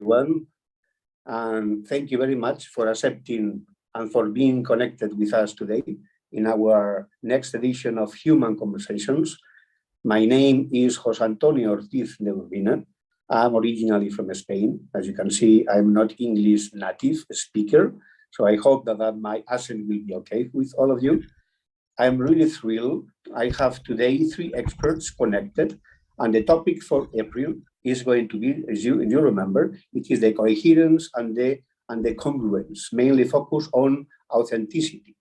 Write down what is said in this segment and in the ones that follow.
everyone, and thank you very much for accepting and for being connected with us today in our next edition of Human Conversations. My name is José Antonio Ortiz de Urbina. I'm originally from Spain. As you can see, I'm not English native speaker, so I hope that my accent will be okay with all of you. I'm really thrilled. I have today 3 experts connected, and the topic for April is going to be, as you remember, it is the coherence and the congruence, mainly focused on authenticity.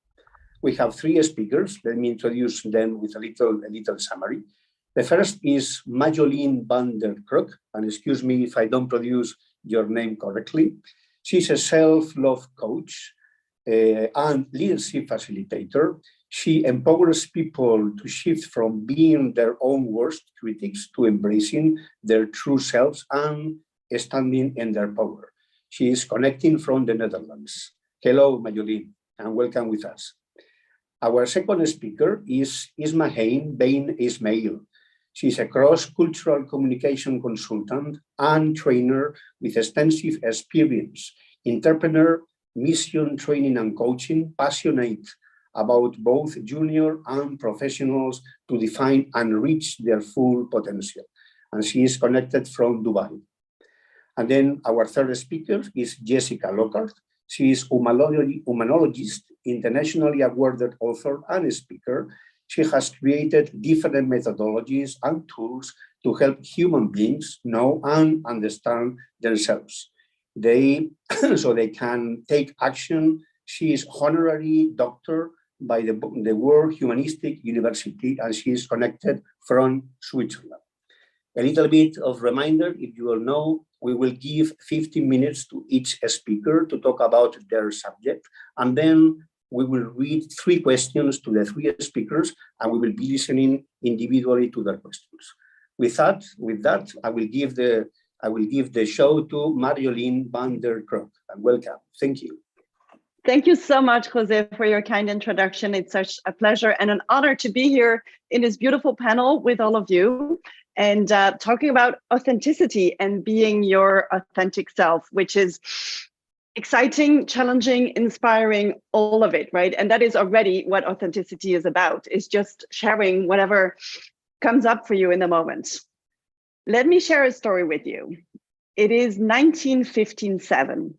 We have 3 speakers. Let me introduce them with a little summary. The first is Marjolein van der Kruk, and excuse me if I don't pronounce your name correctly. She's a self-love coach and leadership facilitator. She empowers people to shift from being their own worst critics to embracing their true selves and standing in their power. She is connecting from the Netherlands. Hello, Marjolein, and welcome with us. Our second speaker is Ismahane Ben Smail. She's a cross-cultural communication consultant and trainer with extensive experience, entrepreneur, mission training and coaching, passionate about both junior and professionals to define and reach their full potential. And she is connected from Dubai. And then our third speaker is Jessica Lockhart. She is humanologist, internationally awarded author and speaker. She has created different methodologies and tools to help human beings know and understand themselves. So they can take action. She is honorary doctor by the World Humanistic University, and she is connected from Switzerland. A little bit of reminder, if you all know, we will give 15 minutes to each speaker to talk about their subject, and then we will read 3 questions to the 3 speakers, and we will be listening individually to their questions. With that, I will give the show to Marjolein van der Kruk. And welcome. Thank you. Thank you so much, José, for your kind introduction. It's such a pleasure and an honor to be here in this beautiful panel with all of you and talking about authenticity and being your authentic self, which is exciting, challenging, inspiring, all of it, right? And that is already what authenticity is about, is just sharing whatever comes up for you in the moment. Let me share a story with you. It is 1957.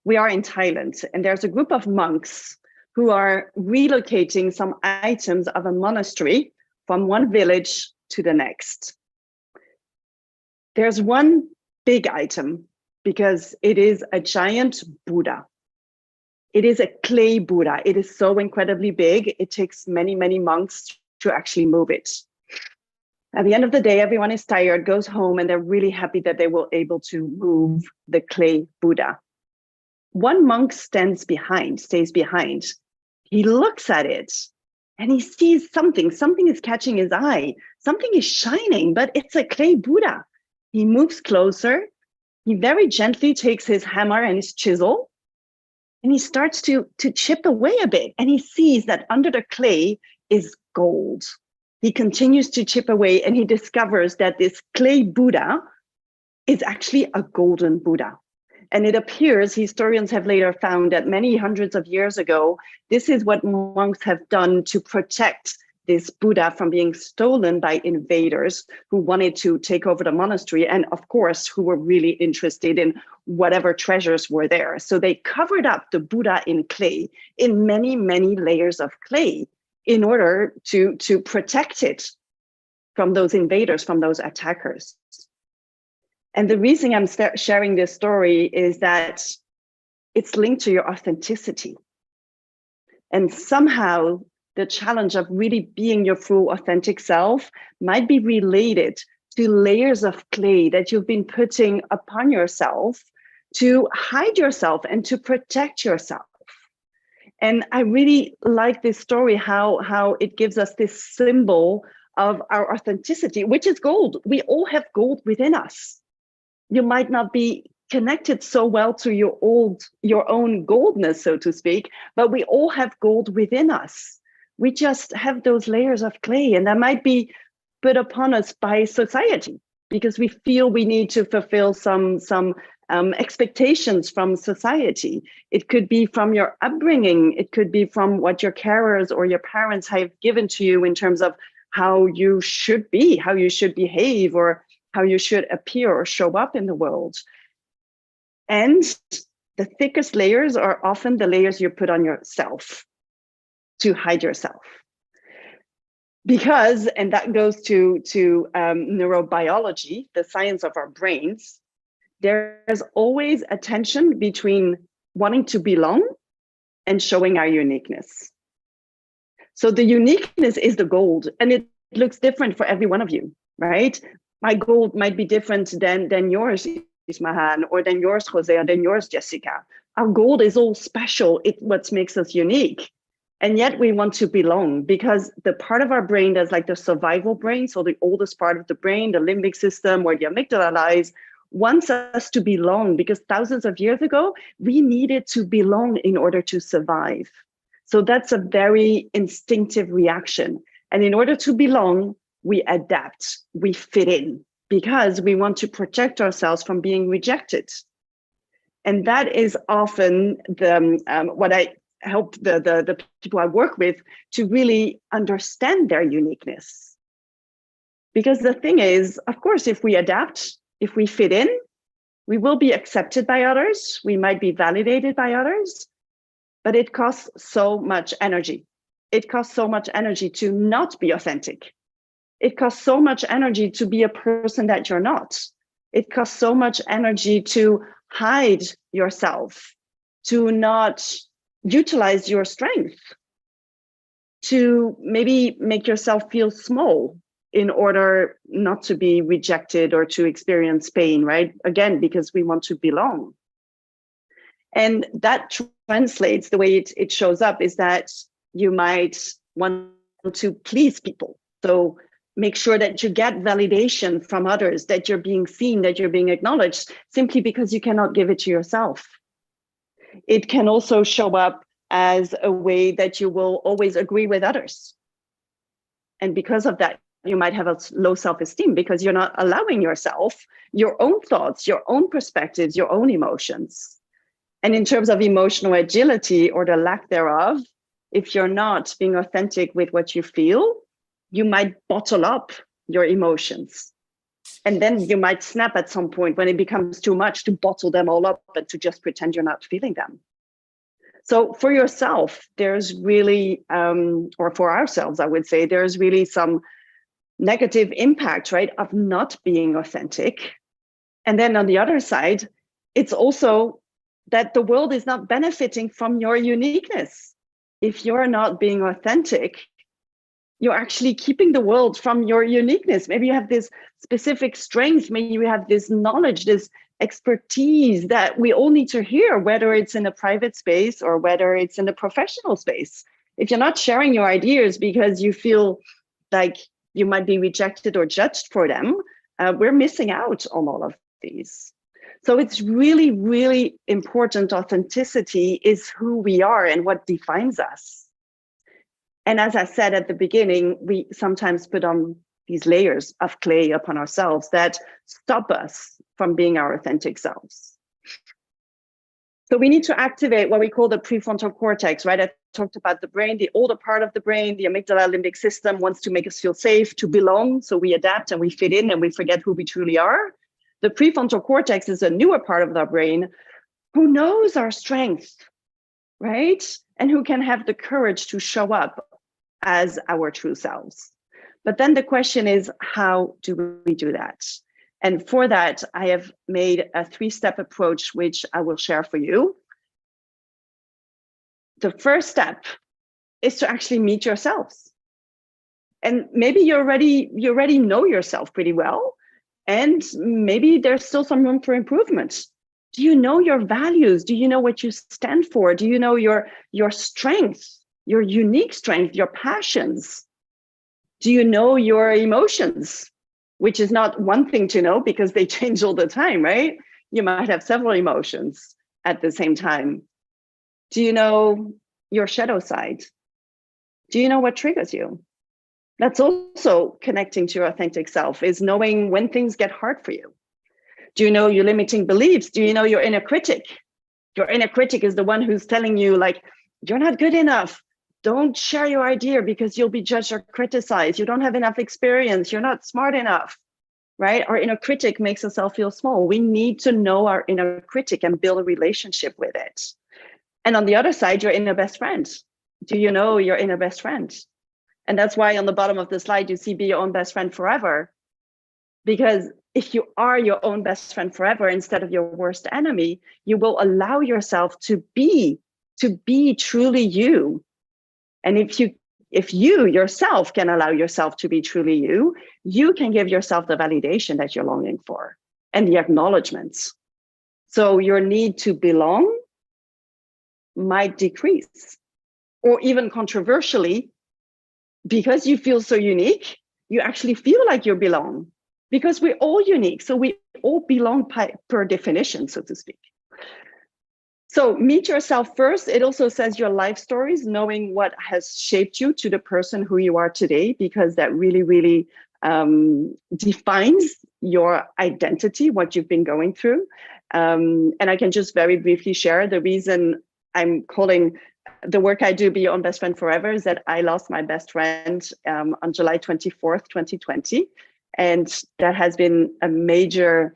We are in Thailand, and there's a group of monks who are relocating some items of a monastery from one village to the next. There's one big item, because it is a giant Buddha. It is a clay Buddha. It is so incredibly big. It takes many, many monks to actually move it. At the end of the day, everyone is tired, goes home, and they're really happy that they were able to move the clay Buddha. One monk stays behind. He looks at it and he sees something. Something is catching his eye. Something is shining, but it's a clay Buddha. He moves closer. He very gently takes his hammer and his chisel, and he starts to chip away a bit. And he sees that under the clay is gold. He continues to chip away, and he discovers that this clay Buddha is actually a golden Buddha. And it appears, historians have later found that many hundreds of years ago, this is what monks have done to protect this Buddha from being stolen by invaders who wanted to take over the monastery, and of course, who were really interested in whatever treasures were there. So they covered up the Buddha in clay, in many, many layers of clay, in order to protect it from those invaders, from those attackers. And the reason I'm sharing this story is that it's linked to your authenticity. And somehow the challenge of really being your full authentic self might be related to layers of clay that you've been putting upon yourself to hide yourself and to protect yourself. And I really like this story, how it gives us this symbol of our authenticity, which is gold. We all have gold within us. You might not be connected so well to your own goldness, so to speak, but we all have gold within us. We just have those layers of clay, and that might be put upon us by society, because we feel we need to fulfill some expectations from society. It could be from your upbringing. It could be from what your carers or your parents have given to you in terms of how you should be, how you should behave, or how you should appear or show up in the world. And the thickest layers are often the layers you put on yourself to hide yourself. Because, and that goes to neurobiology, the science of our brains, there's always a tension between wanting to belong and showing our uniqueness. So the uniqueness is the gold, and it looks different for every one of you, right? My gold might be different than yours, Ismahane, or than yours, José, or than yours, Jessica. Our gold is all special. It's what makes us unique. And yet we want to belong, because the part of our brain that's like the survival brain, so the oldest part of the brain, the limbic system where the amygdala lies, wants us to belong, because thousands of years ago, we needed to belong in order to survive. So that's a very instinctive reaction. And in order to belong, we adapt, we fit in, because we want to protect ourselves from being rejected. And that is often what I help the people I work with to really understand their uniqueness. Because the thing is, of course, if we adapt, if we fit in, we will be accepted by others, we might be validated by others, but it costs so much energy. It costs so much energy to not be authentic. It costs so much energy to be a person that you're not. It costs so much energy to hide yourself, to not utilize your strength, to maybe make yourself feel small in order not to be rejected or to experience pain, right? Again, because we want to belong. And that translates, the way it shows up is that you might want to please people. So make sure that you get validation from others, that you're being seen, that you're being acknowledged, simply because you cannot give it to yourself. It can also show up as a way that you will always agree with others. And because of that, you might have a low self-esteem because you're not allowing yourself your own thoughts, your own perspectives, your own emotions. And in terms of emotional agility or the lack thereof, if you're not being authentic with what you feel, you might bottle up your emotions. And then you might snap at some point when it becomes too much to bottle them all up and to just pretend you're not feeling them. So for yourself, there's really, or for ourselves, I would say, there's really some negative impact, right, of not being authentic. And then on the other side, it's also that the world is not benefiting from your uniqueness. If you're not being authentic, you're actually keeping the world from your uniqueness. Maybe you have this specific strength, maybe you have this knowledge, this expertise that we all need to hear, whether it's in a private space or whether it's in a professional space. If you're not sharing your ideas because you feel like you might be rejected or judged for them, we're missing out on all of these. So it's really, really important. Authenticity is who we are and what defines us. And as I said at the beginning, we sometimes put on these layers of clay upon ourselves that stop us from being our authentic selves. So we need to activate what we call the prefrontal cortex, right? I talked about the brain, the older part of the brain, the amygdala limbic system wants to make us feel safe, to belong. So we adapt and we fit in and we forget who we truly are. The prefrontal cortex is a newer part of our brain who knows our strength, right? And who can have the courage to show up as our true selves. But then the question is, how do we do that? And for that, I have made a 3-step approach, which I will share for you. The first step is to actually meet yourselves. And maybe you already know yourself pretty well, and maybe there's still some room for improvement. Do you know your values? Do you know what you stand for? Do you know your strengths, your unique strength, your passions? Do you know your emotions? Which is not one thing to know because they change all the time, right? You might have several emotions at the same time. Do you know your shadow side? Do you know what triggers you? That's also connecting to your authentic self, is knowing when things get hard for you. Do you know your limiting beliefs? Do you know your inner critic? Your inner critic is the one who's telling you, like, you're not good enough. Don't share your idea because you'll be judged or criticized. You don't have enough experience. You're not smart enough, right? Our inner critic makes us all feel small. We need to know our inner critic and build a relationship with it. And on the other side, your inner best friend. Do you know your inner best friend? And that's why on the bottom of the slide, you see be your own best friend forever. Because if you are your own best friend forever instead of your worst enemy, you will allow yourself to be truly you. And if you yourself can allow yourself to be truly you, you can give yourself the validation that you're longing for and the acknowledgements. So your need to belong might decrease, or even controversially, because you feel so unique, you actually feel like you belong, because we're all unique. So we all belong per definition, so to speak. So meet yourself first. It also says your life stories, knowing what has shaped you to the person who you are today, because that really, really defines your identity, what you've been going through. And I can just very briefly share the reason I'm calling the work I do Be Your Own Best Friend Forever is that I lost my best friend on July 24th, 2020. And that has been a major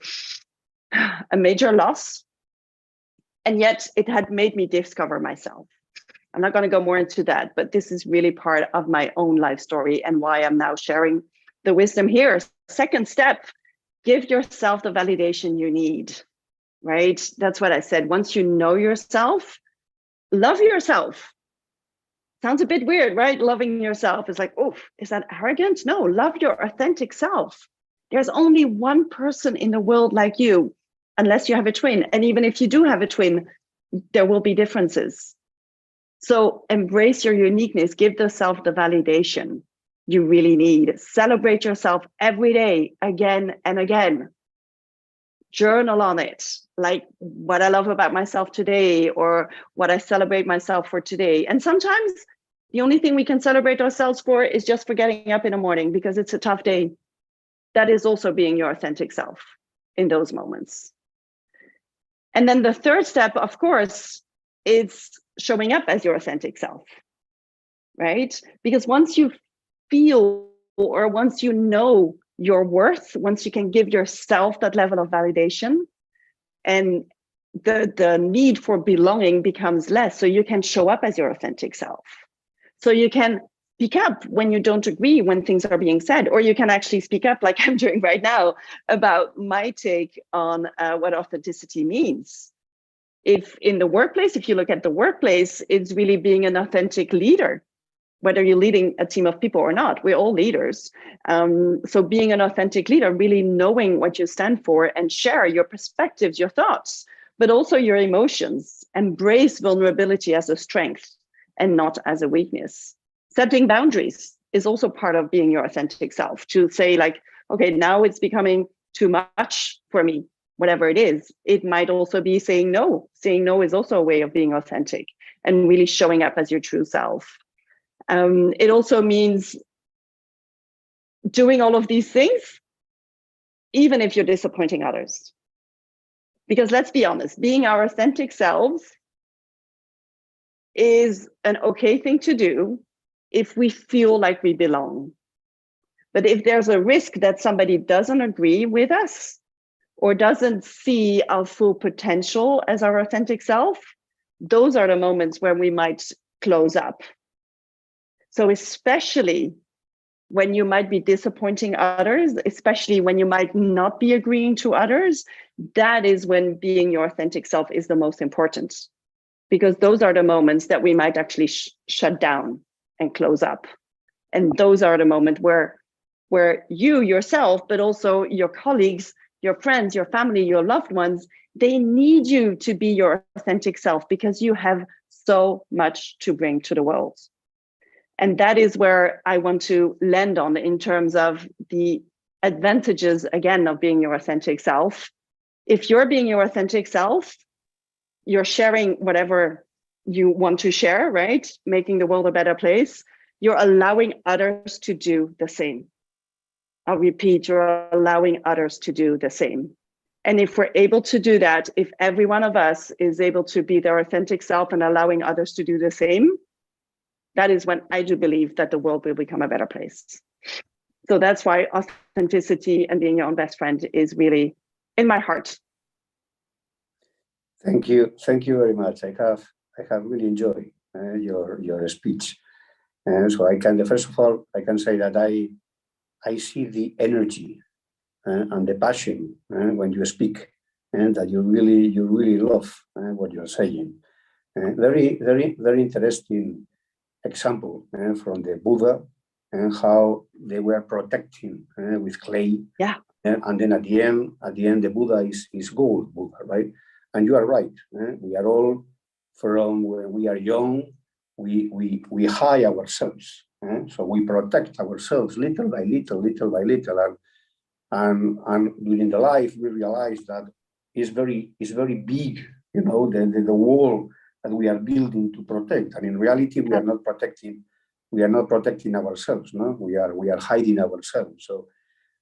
loss. And yet it had made me discover myself. I'm not going to go more into that, but this is really part of my own life story and why I'm now sharing the wisdom here. Second step, give yourself the validation you need, right? That's what I said. Once you know yourself, love yourself. Sounds a bit weird, right? Loving yourself is like, oh, is that arrogant? No, love your authentic self. There's only one person in the world like you, unless you have a twin. And even if you do have a twin, there will be differences. So embrace your uniqueness, give yourself the validation you really need. Celebrate yourself every day, again and again. Journal on it, like what I love about myself today or what I celebrate myself for today. And sometimes the only thing we can celebrate ourselves for is just for getting up in the morning because it's a tough day. That is also being your authentic self in those moments. And then the third step, of course, is showing up as your authentic self, right? Because once you feel or once you know your worth, once you can give yourself that level of validation, and the need for belonging becomes less, so you can show up as your authentic self. So you can speak up when you don't agree when things are being said, or you can actually speak up like I'm doing right now about my take on what authenticity means. If in the workplace, if you look at the workplace, it's really being an authentic leader, whether you're leading a team of people or not. We're all leaders. So being an authentic leader, really knowing what you stand for and share your perspectives, your thoughts, but also your emotions. Embrace vulnerability as a strength and not as a weakness. Setting boundaries is also part of being your authentic self, to say like, okay, now it's becoming too much for me, whatever it is. It might also be saying no. Saying no is also a way of being authentic and really showing up as your true self. It also means doing all of these things, even if you're disappointing others. Because let's be honest, being our authentic selves is an okay thing to do if we feel like we belong. But if there's a risk that somebody doesn't agree with us or doesn't see our full potential as our authentic self, those are the moments where we might close up. So especially when you might be disappointing others, especially when you might not be agreeing to others, that is when being your authentic self is the most important. Because those are the moments that we might actually shut down and close up. And those are the moments where you yourself, but also your colleagues, your friends, your family, your loved ones, they need you to be your authentic self because you have so much to bring to the world. And that is where I want to land on in terms of the advantages, again, of being your authentic self. If you're being your authentic self, you're sharing whatever you want to share, right? Making the world a better place. you're allowing others to do the same. I'll repeat, you're allowing others to do the same. And if we're able to do that, if every one of us is able to be their authentic self and allowing others to do the same, that is when I do believe that the world will become a better place. So that's why authenticity and being your own best friend is really in my heart. Thank you very much. I have really enjoyed your speech. So I can, first of all, I can say that I see the energy and the passion when you speak, and that you really love what you're saying. Very interesting example from the Buddha and how they were protecting with clay. Yeah. And then at the end, the Buddha is gold Buddha, right? And you are right. We are all, from when we are young, we hide ourselves. So we protect ourselves little by little. And during the life, we realize that it's very big, you know, the wall that we are building to protect. And in reality, we are not protecting ourselves, no? We are hiding ourselves. So,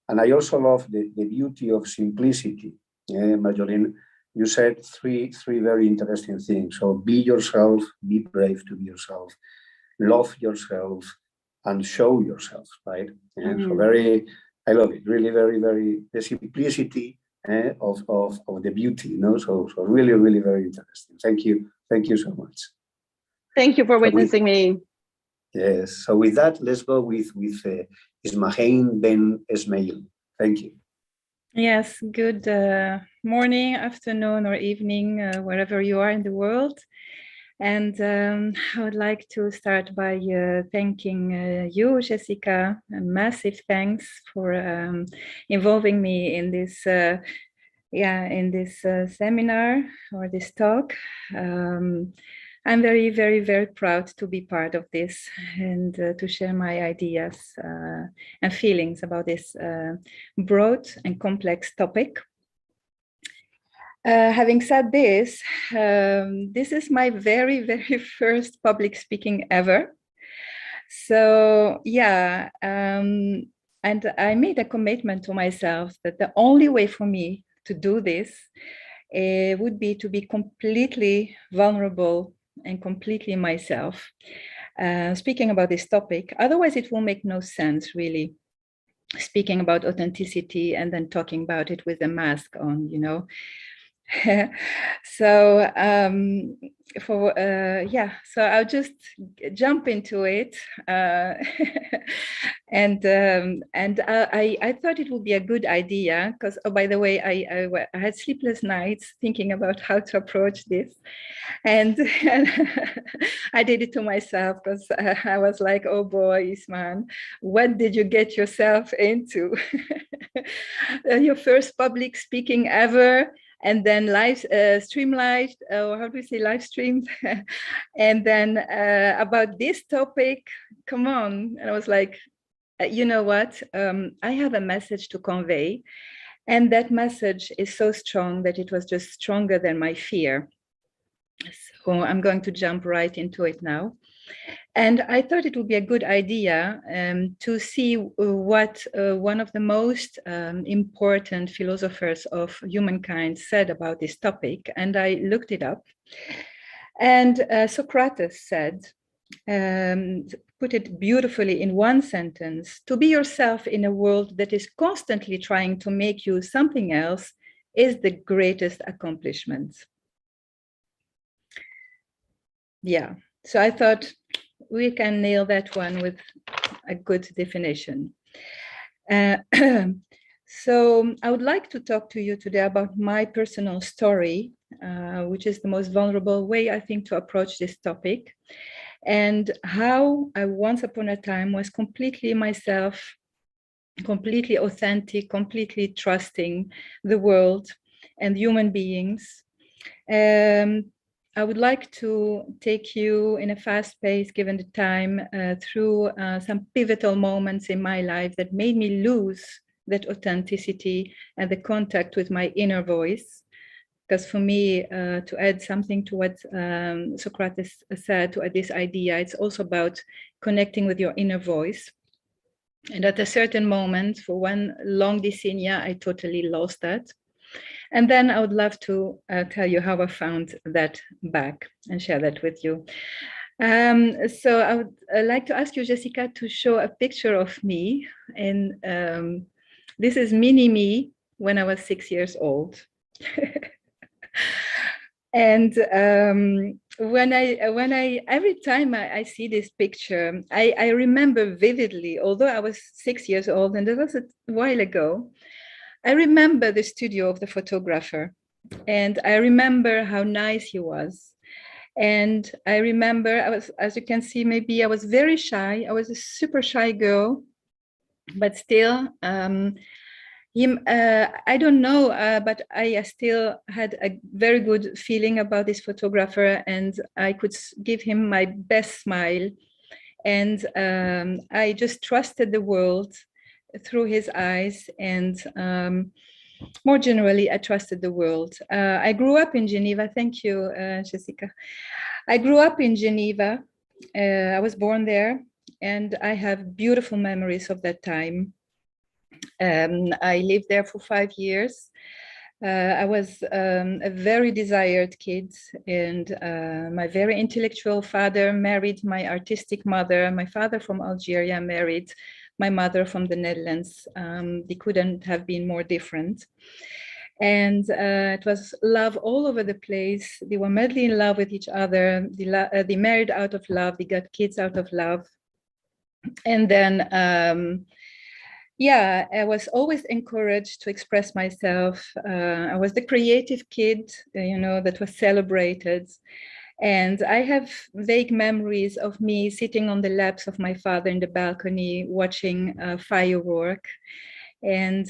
and I also love the beauty of simplicity. Marjolein, you said three very interesting things. So be yourself, be brave to be yourself, love yourself, and show yourself, right? So I love it. Really, very the simplicity of the beauty, you know. So really very interesting. Thank you so much. Thank you for witnessing me. Yes. So with that, let's go with Ismahane Ben Smail. Thank you. Yes. Good morning, afternoon, or evening, wherever you are in the world. And I would like to start by thanking you, Jessica. A massive thanks for involving me in this, seminar or this talk. I'm very proud to be part of this and to share my ideas and feelings about this broad and complex topic. Having said this, this is my very first public speaking ever. So yeah, and I made a commitment to myself that the only way for me to do this would be to be completely vulnerable and completely myself, speaking about this topic. Otherwise, it will make no sense, really, speaking about authenticity and then talking about it with a mask on, you know. So so I'll just jump into it, and I thought it would be a good idea because, oh, by the way, I had sleepless nights thinking about how to approach this, and I did it to myself because I was like, oh boy, Isman, what did you get yourself into? Your first public speaking ever. And then streamlined, or how do we say, live streamed? And then about this topic, come on. And I was like, you know what? I have a message to convey. And that message is so strong that it was just stronger than my fear. So I'm going to jump right into it now. And I thought it would be a good idea to see what one of the most important philosophers of humankind said about this topic. And I looked it up. And Socrates said, put it beautifully in one sentence, to be yourself in a world that is constantly trying to make you something else is the greatest accomplishment. Yeah, so I thought, we can nail that one with a good definition. So I would like to talk to you today about my personal story, which is the most vulnerable way, I think, to approach this topic, and how I once upon a time was completely myself, completely authentic, completely trusting the world and human beings. I would like to take you in a fast pace, given the time, through some pivotal moments in my life that made me lose that authenticity and the contact with my inner voice. because for me, to add something to what Socrates said, to add this idea, it's also about connecting with your inner voice. And at a certain moment, for one long decennia, I totally lost that. And then I would love to tell you how I found that back and share that with you. So I would like to ask you, Jessica, to show a picture of me. And this is mini me when I was 6 years old. And every time I see this picture, I remember vividly, although I was 6 years old, and that was a while ago, I remember the studio of the photographer, and I remember how nice he was. And I remember I was, as you can see, maybe I was very shy. I was a super shy girl, but still, I don't know, but I still had a very good feeling about this photographer, and I could give him my best smile. And I just trusted the world through his eyes, and more generally, I trusted the world. I grew up in Geneva. Thank you, Jessica. I grew up in Geneva. I was born there, and I have beautiful memories of that time. I lived there for 5 years. I was a very desired kid, and my very intellectual father married my artistic mother. My father from Algeria married my mother from the Netherlands. They couldn't have been more different. And it was love all over the place. They were madly in love with each other. They married out of love. They got kids out of love. And then yeah, I was always encouraged to express myself. I was the creative kid, you know, that was celebrated. And I have vague memories of me sitting on the laps of my father in the balcony, watching firework. And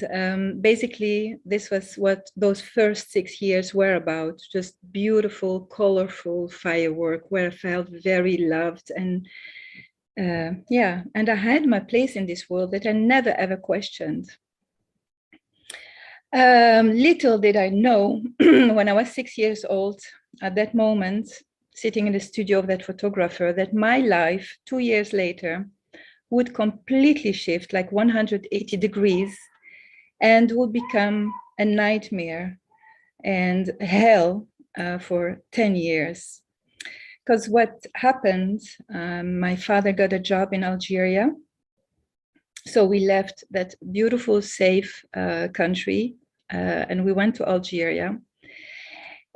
basically, this was what those first 6 years were about, just beautiful, colorful firework where I felt very loved. And yeah, and I had my place in this world that I never ever questioned. Little did I know when I was 6 years old, at that moment, sitting in the studio of that photographer, that my life 2 years later would completely shift like 180 degrees and would become a nightmare and hell for 10 years. Because what happened, my father got a job in Algeria. So we left that beautiful, safe country and we went to Algeria.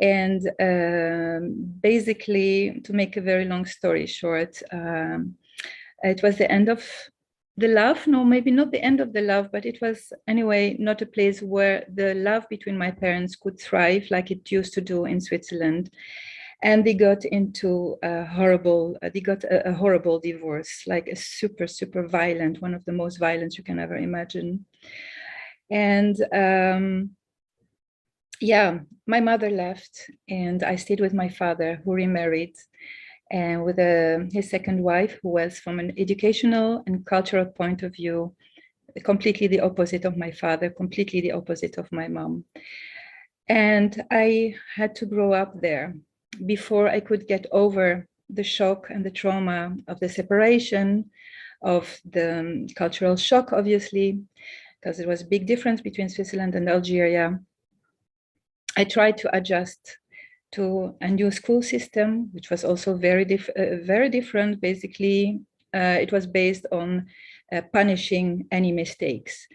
And basically, to make a very long story short, it was the end of the love. No, maybe not the end of the love, but it was anyway not a place where the love between my parents could thrive like it used to do in Switzerland. And they got into a horrible divorce, like a super, super violent, one of the most violent you can ever imagine. And yeah, my mother left and I stayed with my father, who remarried, and with his second wife, who was from an educational and cultural point of view, completely the opposite of my father, completely the opposite of my mom. And I had to grow up there before I could get over the shock and the trauma of the separation, of the cultural shock, obviously, because there was a big difference between Switzerland and Algeria. I tried to adjust to a new school system, which was also very different. Basically, it was based on punishing any mistakes,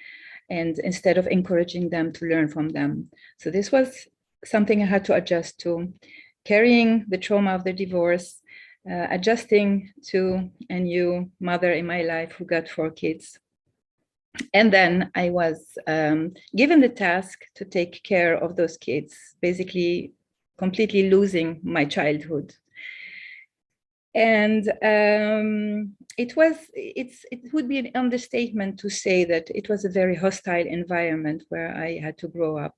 and instead of encouraging them to learn from them. So this was something I had to adjust to, carrying the trauma of the divorce, adjusting to a new mother in my life who got 4 kids. And then I was given the task to take care of those kids, basically completely losing my childhood. And it would be an understatement to say that it was a very hostile environment where I had to grow up,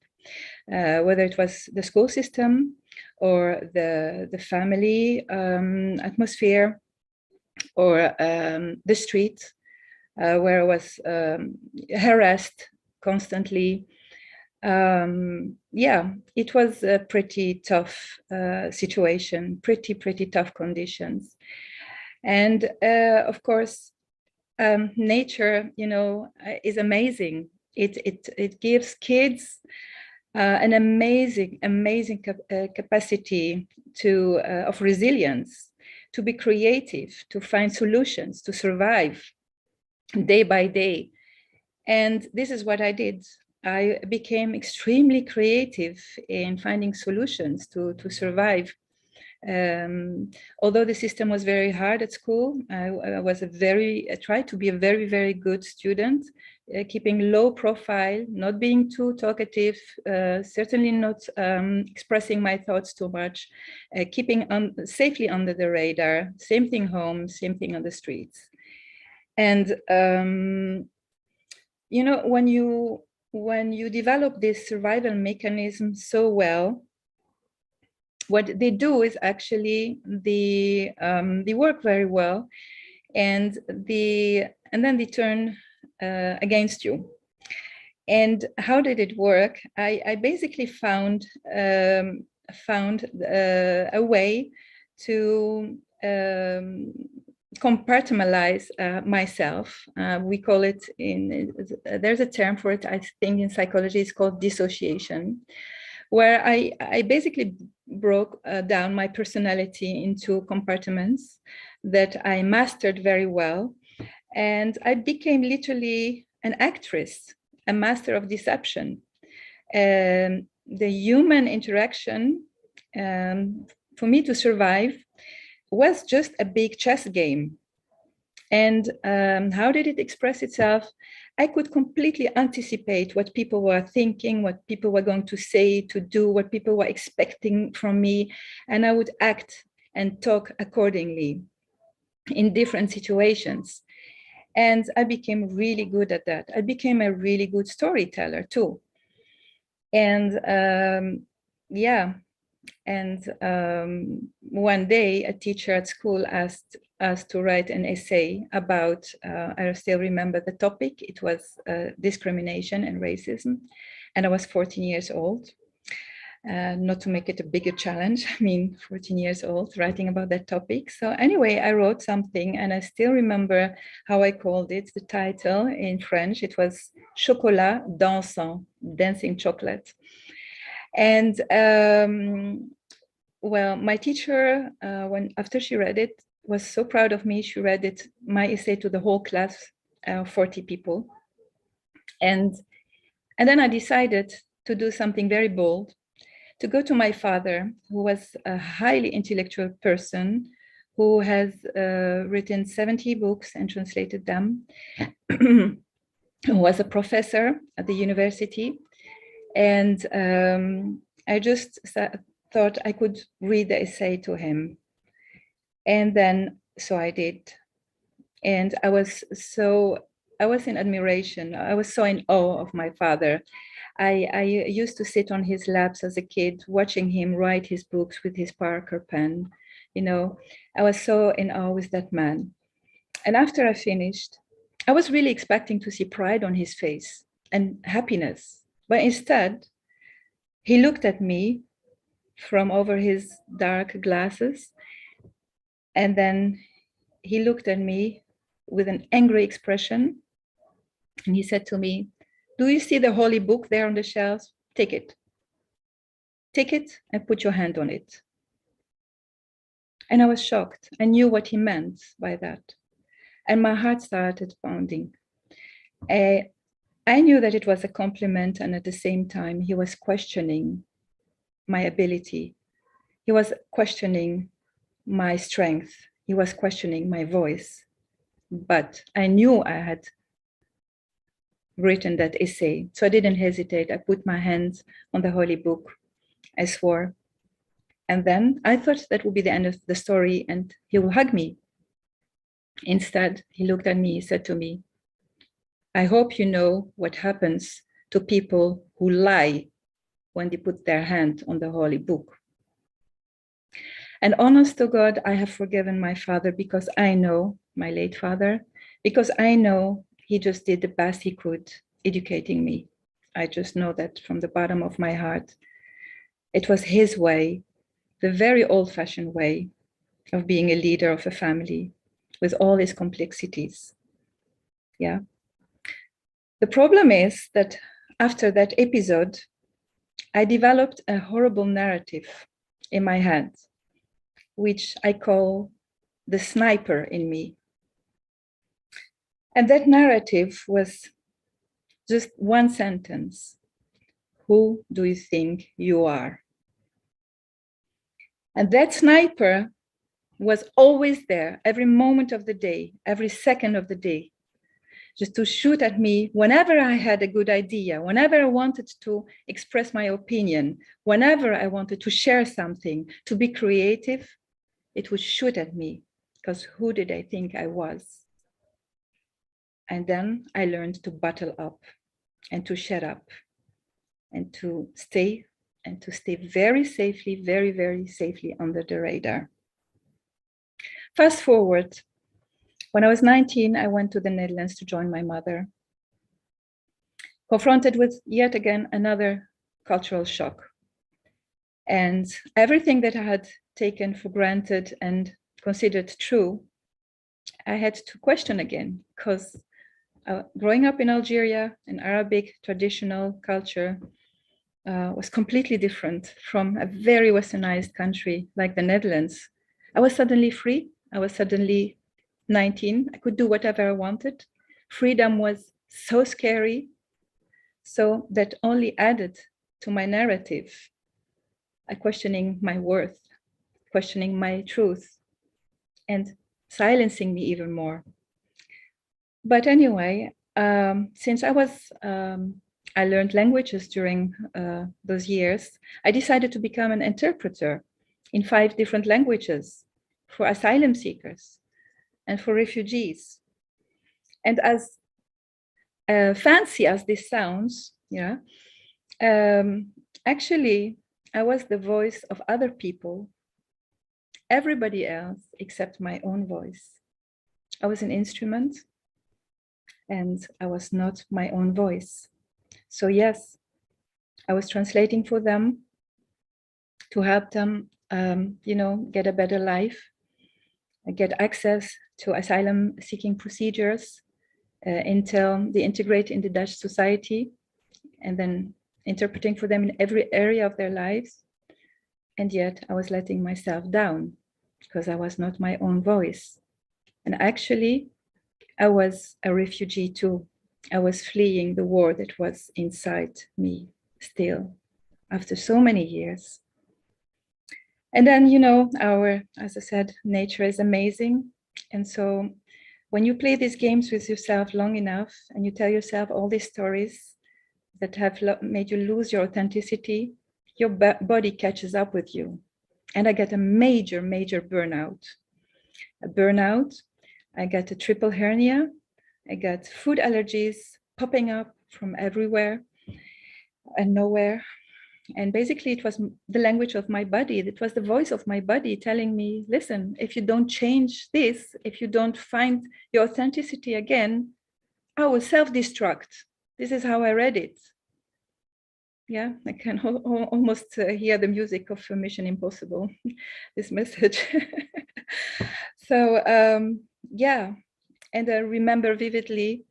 whether it was the school system or the family atmosphere, or the street where I was harassed constantly. yeah, it was a pretty tough situation, pretty tough conditions. And of course, nature, you know, is amazing. It gives kids an amazing capacity to of resilience, to be creative, to find solutions, to survive day by day. And this is what I did. I became extremely creative in finding solutions to survive. Although the system was very hard at school, I tried to be a very good student, keeping low profile, not being too talkative, certainly not expressing my thoughts too much, keeping safely under the radar. Same thing home, same thing on the streets. And you know, when you develop this survival mechanism so well, what they do is actually they work very well, and then they turn against you. And how did it work? I basically found a way to compartmentalize myself. We call it there's a term for it, I think in psychology, it's called dissociation, where I basically broke down my personality into compartments that I mastered very well. And I became literally an actress, a master of deception. The human interaction, for me to survive, was just a big chess game. And how did it express itself? I could completely anticipate what people were thinking, what people were going to say, to do, what people were expecting from me. And I would act and talk accordingly in different situations. And I became really good at that. I became a really good storyteller too. And yeah. And one day, a teacher at school asked us to write an essay about, I still remember the topic, it was discrimination and racism. And I was 14 years old. Not to make it a bigger challenge, I mean, 14 years old, writing about that topic. So anyway, I wrote something, and I still remember how I called it, the title in French. It was Chocolat dansant, dancing chocolate. And well, my teacher, after she read it, was so proud of me. She read it, my essay, to the whole class, 40 people. And then I decided to do something very bold, to go to my father, who was a highly intellectual person, who has written 70 books and translated them, who was a professor at the university. And I just thought I could read the essay to him. And then, so I did. And I was in admiration. I was so in awe of my father. I used to sit on his laps as a kid, watching him write his books with his Parker pen. You know, I was so in awe with that man. And after I finished, I was really expecting to see pride on his face and happiness. But instead, he looked at me from over his dark glasses, and then he looked at me with an angry expression, and he said to me, "Do you see the holy book there on the shelves? Take it. Take it and put your hand on it." And I was shocked. I knew what he meant by that. And my heart started pounding. I knew that it was a compliment, and at the same time, he was questioning my ability. He was questioning my strength. He was questioning my voice. But I knew I had written that essay, so I didn't hesitate. I put my hands on the holy book. I swore. And then I thought that would be the end of the story, and he will hug me. Instead, he looked at me, he said to me, "I hope you know what happens to people who lie when they put their hand on the holy book." And honest to God, I have forgiven my father, because I know, my late father, because I know he just did the best he could educating me. I just know that from the bottom of my heart. It was his way, the very old-fashioned way of being a leader of a family with all its complexities. Yeah. The problem is that after that episode, I developed a horrible narrative in my head, which I call the sniper in me. And that narrative was just one sentence. Who do you think you are? And that sniper was always there, every moment of the day, every second of the day, just to shoot at me whenever I had a good idea, whenever I wanted to express my opinion, whenever I wanted to share something, to be creative, it would shoot at me, because who did I think I was? And then I learned to bottle up and to shut up and to stay very safely, very, very safely under the radar. Fast forward, when I was 19, I went to the Netherlands to join my mother, confronted with yet again another cultural shock. And everything that I had taken for granted and considered true, I had to question again, because growing up in Algeria, an Arabic traditional culture was completely different from a very westernized country like the Netherlands. I was suddenly free. I was suddenly 19. I could do whatever I wanted. Freedom was so scary. So that only added to my narrative, questioning my worth, questioning my truth, and silencing me even more. But anyway, since I learned languages during those years, I decided to become an interpreter in 5 different languages for asylum seekers and for refugees. And as fancy as this sounds, yeah, actually, I was the voice of other people, everybody else except my own voice. I was an instrument, and I was not my own voice. So yes, I was translating for them to help them, get a better life, get access to asylum-seeking procedures until they integrate in the Dutch society, and then interpreting for them in every area of their lives. And yet I was letting myself down because I was not my own voice. And actually, I was a refugee too. I was fleeing the war that was inside me still after so many years. And then, as I said, nature is amazing. And so when you play these games with yourself long enough and you tell yourself all these stories that have made you lose your authenticity, your body catches up with you. And I get a major, major burnout. I got a triple hernia. I got food allergies popping up from everywhere and nowhere. And basically it was the language of my body. It was the voice of my body telling me, listen, if you don't change this, if you don't find your authenticity again, I will self-destruct. This is how I read it. Yeah, I can almost hear the music of Mission Impossible, this message. So, yeah. And I remember vividly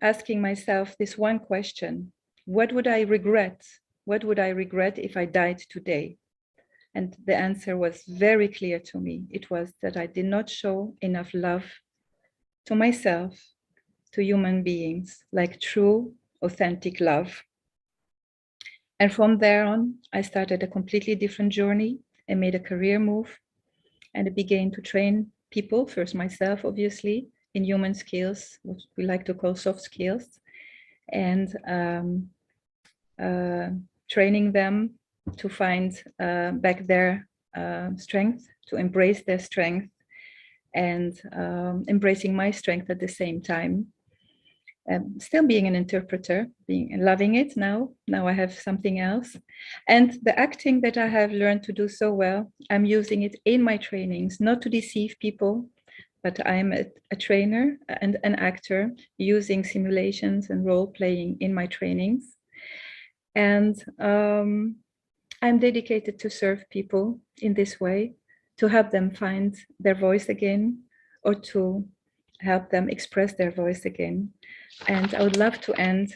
asking myself this one question: what would I regret? What would I regret if I died today? And the answer was very clear to me. It was that I did not show enough love to myself, to human beings, like true, authentic love. And from there on, I started a completely different journey and made a career move. And I began to train people, first myself, obviously, in human skills, what we like to call soft skills, and training them to find back their strength, to embrace their strength, and embracing my strength at the same time. Still being an interpreter, loving it now. Now I have something else. And the acting that I have learned to do so well, I'm using it in my trainings, not to deceive people, but I'm a trainer and an actor using simulations and role playing in my trainings. And I'm dedicated to serve people in this way, to help them find their voice again, or to help them express their voice again. And I would love to end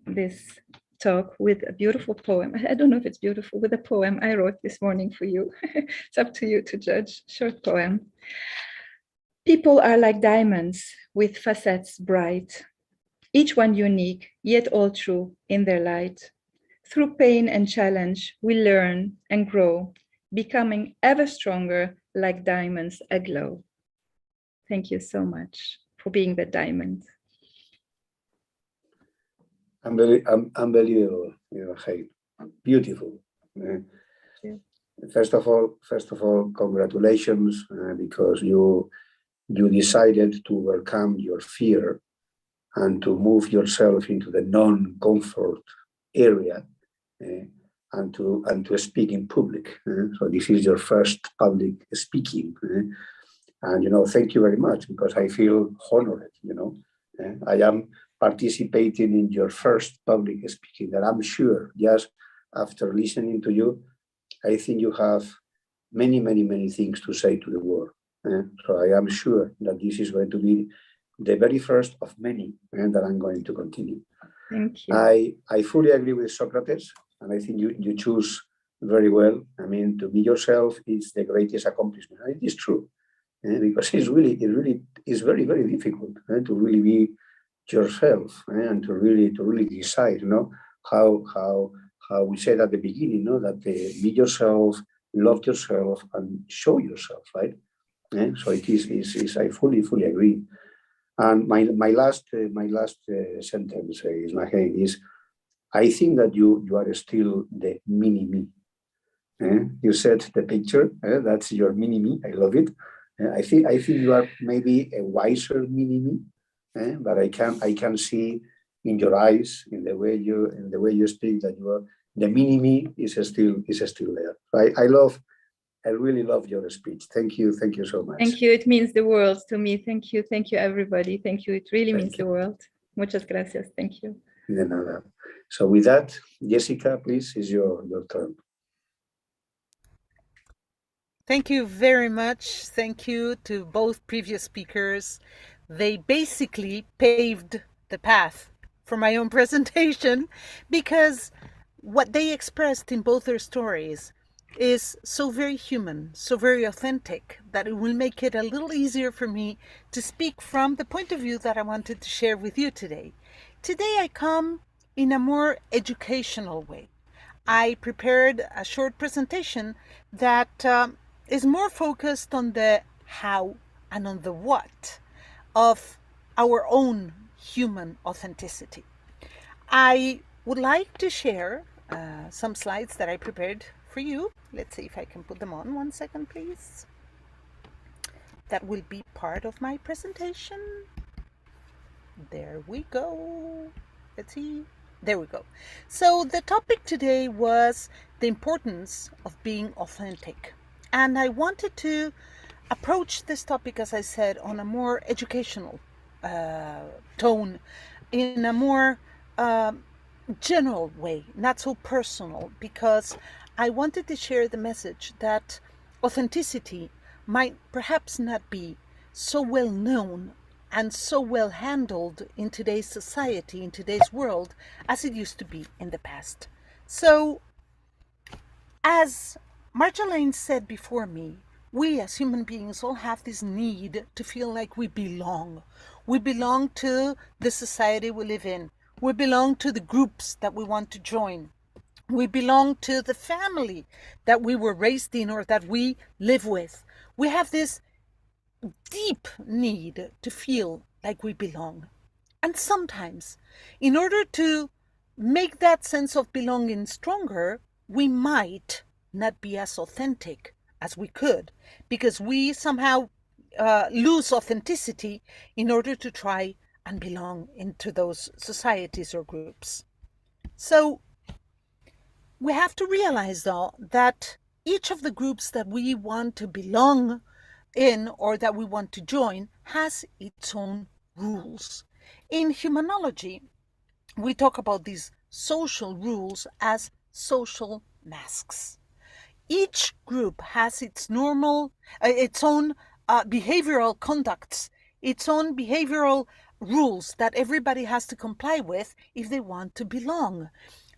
this talk with a beautiful poem. I don't know if it's beautiful, with a poem I wrote this morning for you. It's up to you to judge. Short poem. People are like diamonds with facets bright, each one unique, yet all true in their light. Through pain and challenge, we learn and grow, becoming ever stronger like diamonds aglow. Thank you so much for being the diamond. Unbelievable, hey, beautiful. First of all, congratulations, because you decided to overcome your fear and to move yourself into the non-comfort area, and to speak in public. So this is your first public speaking, and thank you very much, because I feel honored. I am participating in your first public speaking, that I'm sure, just after listening to you, I think you have many, many, many things to say to the world. So I am sure that this is going to be the very first of many, and that I'm going to continue. Thank you. I fully agree with Socrates, and I think you choose very well. I mean, to be yourself is the greatest accomplishment. And it is true, because it really is very, very difficult to really be yourself, and to really decide, how we said at the beginning, that be yourself, love yourself, and show yourself, right? So it is I fully agree. And my last sentence, Ismahane, is, I think that you are still the mini me. You said the picture, that's your mini me. I love it. I think you are maybe a wiser mini me, but I can see in your eyes, in the way you speak, that you are the mini me is still there. I really love your speech. Thank you so much. Thank you. It means the world to me. Thank you, everybody. Thank you. It really means the world. Muchas gracias. Thank you. De nada. So with that, Jessica, please, is your turn. Thank you very much. Thank you to both previous speakers. They basically paved the path for my own presentation, because what they expressed in both their stories is so very human, so very authentic, that it will make it a little easier for me to speak from the point of view that I wanted to share with you today. Today I come in a more educational way. I prepared a short presentation that is more focused on the how and on the what of our own human authenticity. I would like to share some slides that I prepared for you. Let's see if I can put them on. 1 second, please. That will be part of my presentation. There we go. Let's see. There we go. So the topic today was the importance of being authentic. And I wanted to approach this topic, as I said, on a more educational tone, in a more general way, not so personal, because I wanted to share the message that authenticity might perhaps not be so well known and so well handled in today's society, in today's world, as it used to be in the past. So, as Marjolein said before me, we as human beings all have this need to feel like we belong. We belong to the society we live in. We belong to the groups that we want to join. We belong to the family that we were raised in or that we live with. We have this deep need to feel like we belong. And sometimes, in order to make that sense of belonging stronger, we might not be as authentic as we could, because we somehow lose authenticity in order to try and belong into those societies or groups. So we have to realize, though, that each of the groups that we want to belong in or that we want to join has its own rules. In humanology, we talk about these social rules as social masks. Each group has its own behavioral conducts, its own behavioral rules that everybody has to comply with if they want to belong.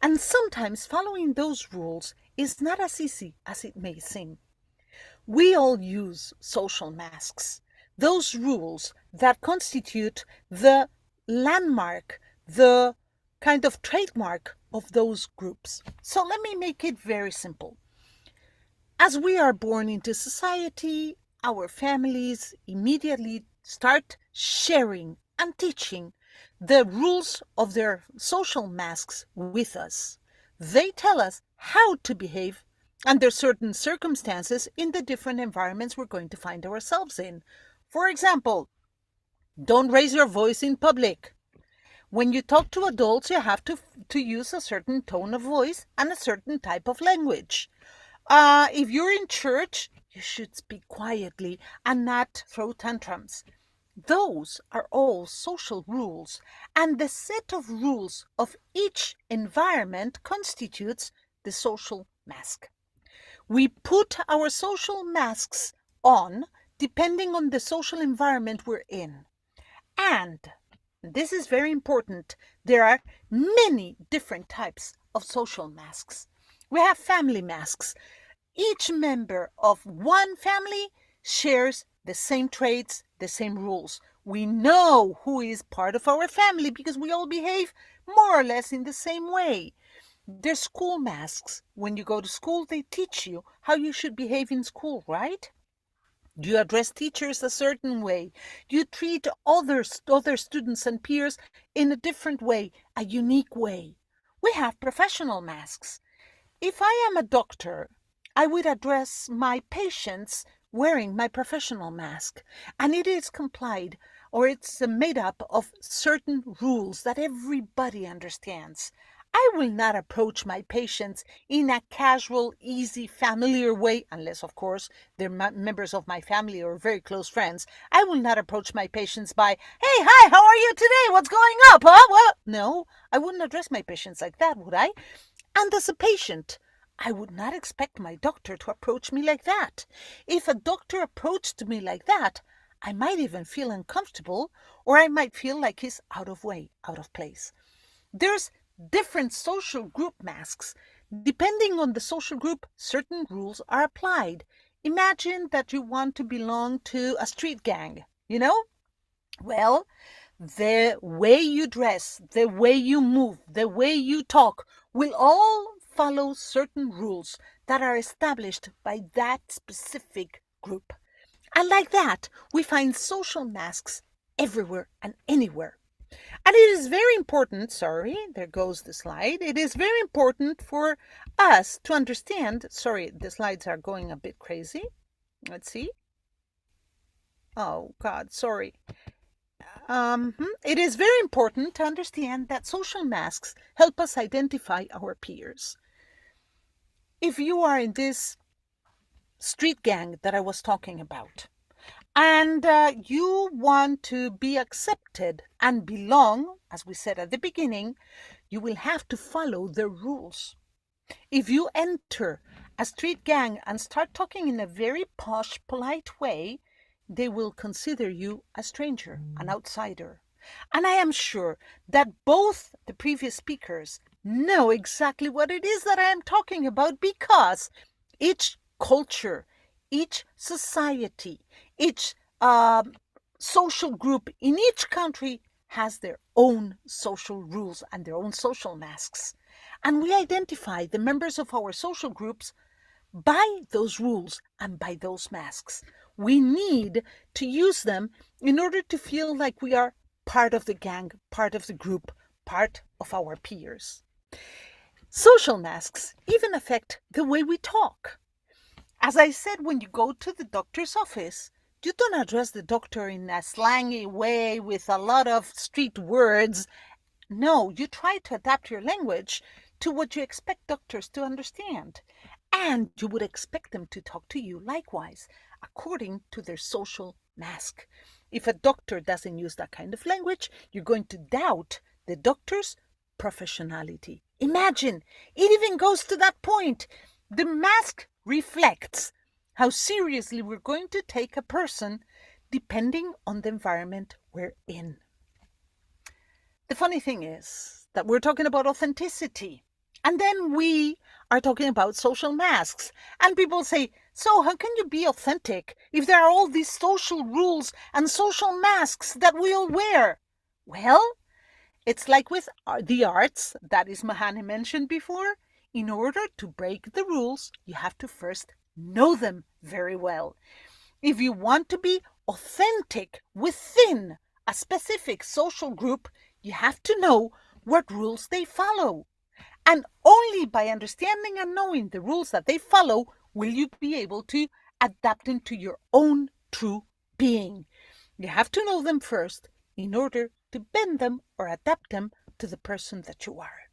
And sometimes following those rules is not as easy as it may seem. We all use social masks, those rules that constitute the landmark, the kind of trademark of those groups. So let me make it very simple. As we are born into society, our families immediately start sharing and teaching the rules of their social masks with us. They tell us how to behave under certain circumstances in the different environments we're going to find ourselves in. For example, don't raise your voice in public. When you talk to adults, you have to use a certain tone of voice and a certain type of language. If you're in church, you should speak quietly and not throw tantrums. Those are all social rules, and the set of rules of each environment constitutes the social mask. We put our social masks on depending on the social environment we're in. And this is very important. There are many different types of social masks. We have family masks. Each member of one family shares the same traits, the same rules. We know who is part of our family because we all behave more or less in the same way. There's school masks. When you go to school, they teach you how you should behave in school, right? You address teachers a certain way. You treat other students and peers in a different way, a unique way. We have professional masks. If I am a doctor, I would address my patients wearing my professional mask, and it is complied, or it's made up of certain rules that everybody understands. I will not approach my patients in a casual, easy, familiar way, unless, of course, they're members of my family or very close friends. I will not approach my patients by, hey, hi, how are you today? What's going up, huh? What? No, I wouldn't address my patients like that, would I? And as a patient, I would not expect my doctor to approach me like that. If a doctor approached me like that, I might even feel uncomfortable, or I might feel like he's out of place. There's different social group masks. Depending on the social group, certain rules are applied. Imagine that you want to belong to a street gang, Well, the way you dress, the way you move, the way you talk will all follow certain rules that are established by that specific group. And like that, we find social masks everywhere and anywhere. And it is very important, there goes the slide. It is very important for us to understand, the slides are going a bit crazy. Let's see. Oh, God, sorry. It is very important to understand that social masks help us identify our peers. If you are in this street gang that I was talking about, and you want to be accepted and belong, as we said at the beginning, you will have to follow the rules. If you enter a street gang and start talking in a very posh, polite way, they will consider you a stranger, an outsider. And I am sure that both the previous speakers know exactly what it is that I am talking about, because each culture, each society, each social group in each country has their own social rules and their own social masks. And we identify the members of our social groups by those rules and by those masks. We need to use them in order to feel like we are part of the gang, part of the group, part of our peers. Social masks even affect the way we talk. As I said, when you go to the doctor's office, you don't address the doctor in a slangy way with a lot of street words. No, you try to adapt your language to what you expect doctors to understand. And you would expect them to talk to you likewise, according to their social mask. If a doctor doesn't use that kind of language, you're going to doubt the doctor's professionality. Imagine, it even goes to that point. The mask reflects how seriously we're going to take a person depending on the environment we're in. The funny thing is that we're talking about authenticity, and then we are talking about social masks. And people say, so how can you be authentic if there are all these social rules and social masks that we all wear? Well, it's like with the arts that Ismahane mentioned before. In order to break the rules, you have to first know them very well. If you want to be authentic within a specific social group, you have to know what rules they follow. And only by understanding and knowing the rules that they follow will you be able to adapt them to your own true being. You have to know them first in order to bend them or adapt them to the person that you are.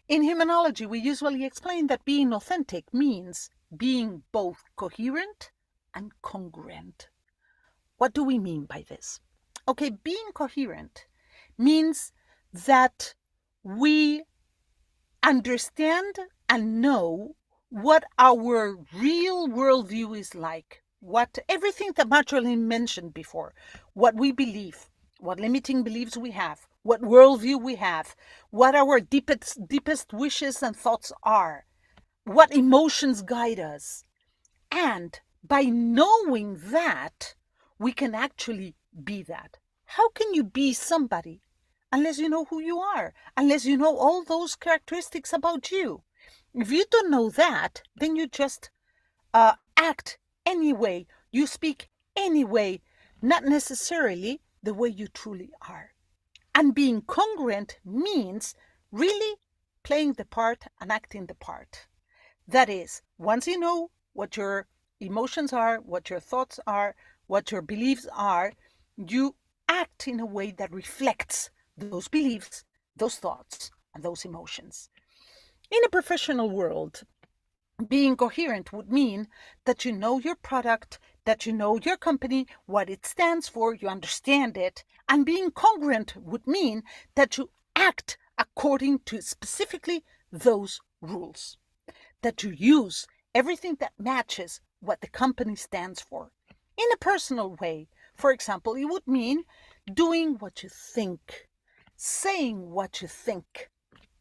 In Humanology, we usually explain that being authentic means being both coherent and congruent. What do we mean by this? Okay, being coherent means that we understand and know what our real worldview is like, what everything that Marjolein mentioned before, what we believe, what limiting beliefs we have, what worldview we have, what our deepest wishes and thoughts are, what emotions guide us. And by knowing that, we can actually be that. How can you be somebody unless you know who you are, unless you know all those characteristics about you? If you don't know that, then you just act anyway, you speak anyway, not necessarily the way you truly are. And being congruent means really playing the part and acting the part. That is, once you know what your emotions are, what your thoughts are, what your beliefs are, you act in a way that reflects those beliefs, those thoughts, and those emotions. In a professional world, being coherent would mean that you know your product, that you know your company, what it stands for, you understand it. And being congruent would mean that you act according to specifically those rules, that you use everything that matches what the company stands for. In a personal way, for example, it would mean doing what you think, saying what you think,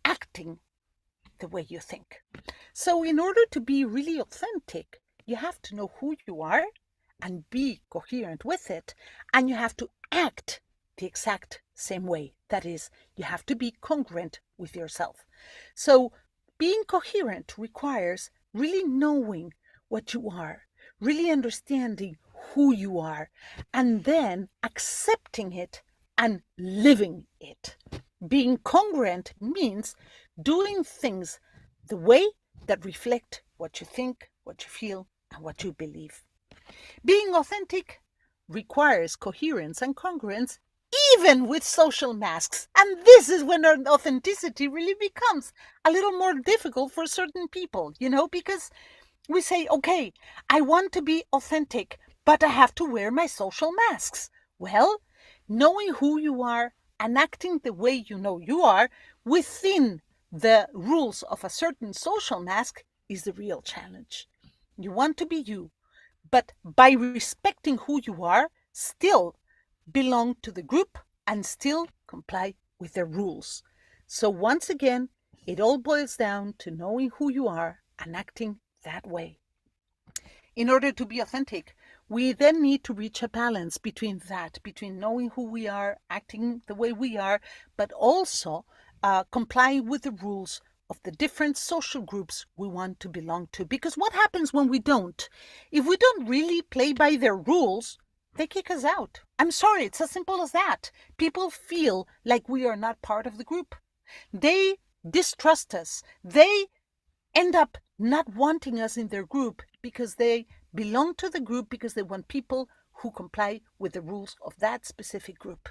acting the way you think. So in order to be really authentic, you have to know who you are and be coherent with it, and you have to act the exact same way. That is, you have to be congruent with yourself. So being coherent requires really knowing what you are, really understanding who you are, and then accepting it and living it. Being congruent means doing things the way that reflect what you think, what you feel, and what you believe. Being authentic requires coherence and congruence even with social masks. And this is when our authenticity really becomes a little more difficult for certain people, because we say, okay, I want to be authentic, but I have to wear my social masks. Well, knowing who you are and acting the way you know you are within the rules of a certain social mask is the real challenge. You want to be you, but by respecting who you are, still belong to the group and still comply with their rules. So once again, it all boils down to knowing who you are and acting that way. In order to be authentic, we then need to reach a balance between knowing who we are, acting the way we are, but also complying with the rules of the different social groups we want to belong to. Because what happens when we don't? If we don't really play by their rules, they kick us out. I'm sorry, it's as simple as that. People feel like we are not part of the group. They distrust us. They end up not wanting us in their group because they belong to the group because they want people who comply with the rules of that specific group.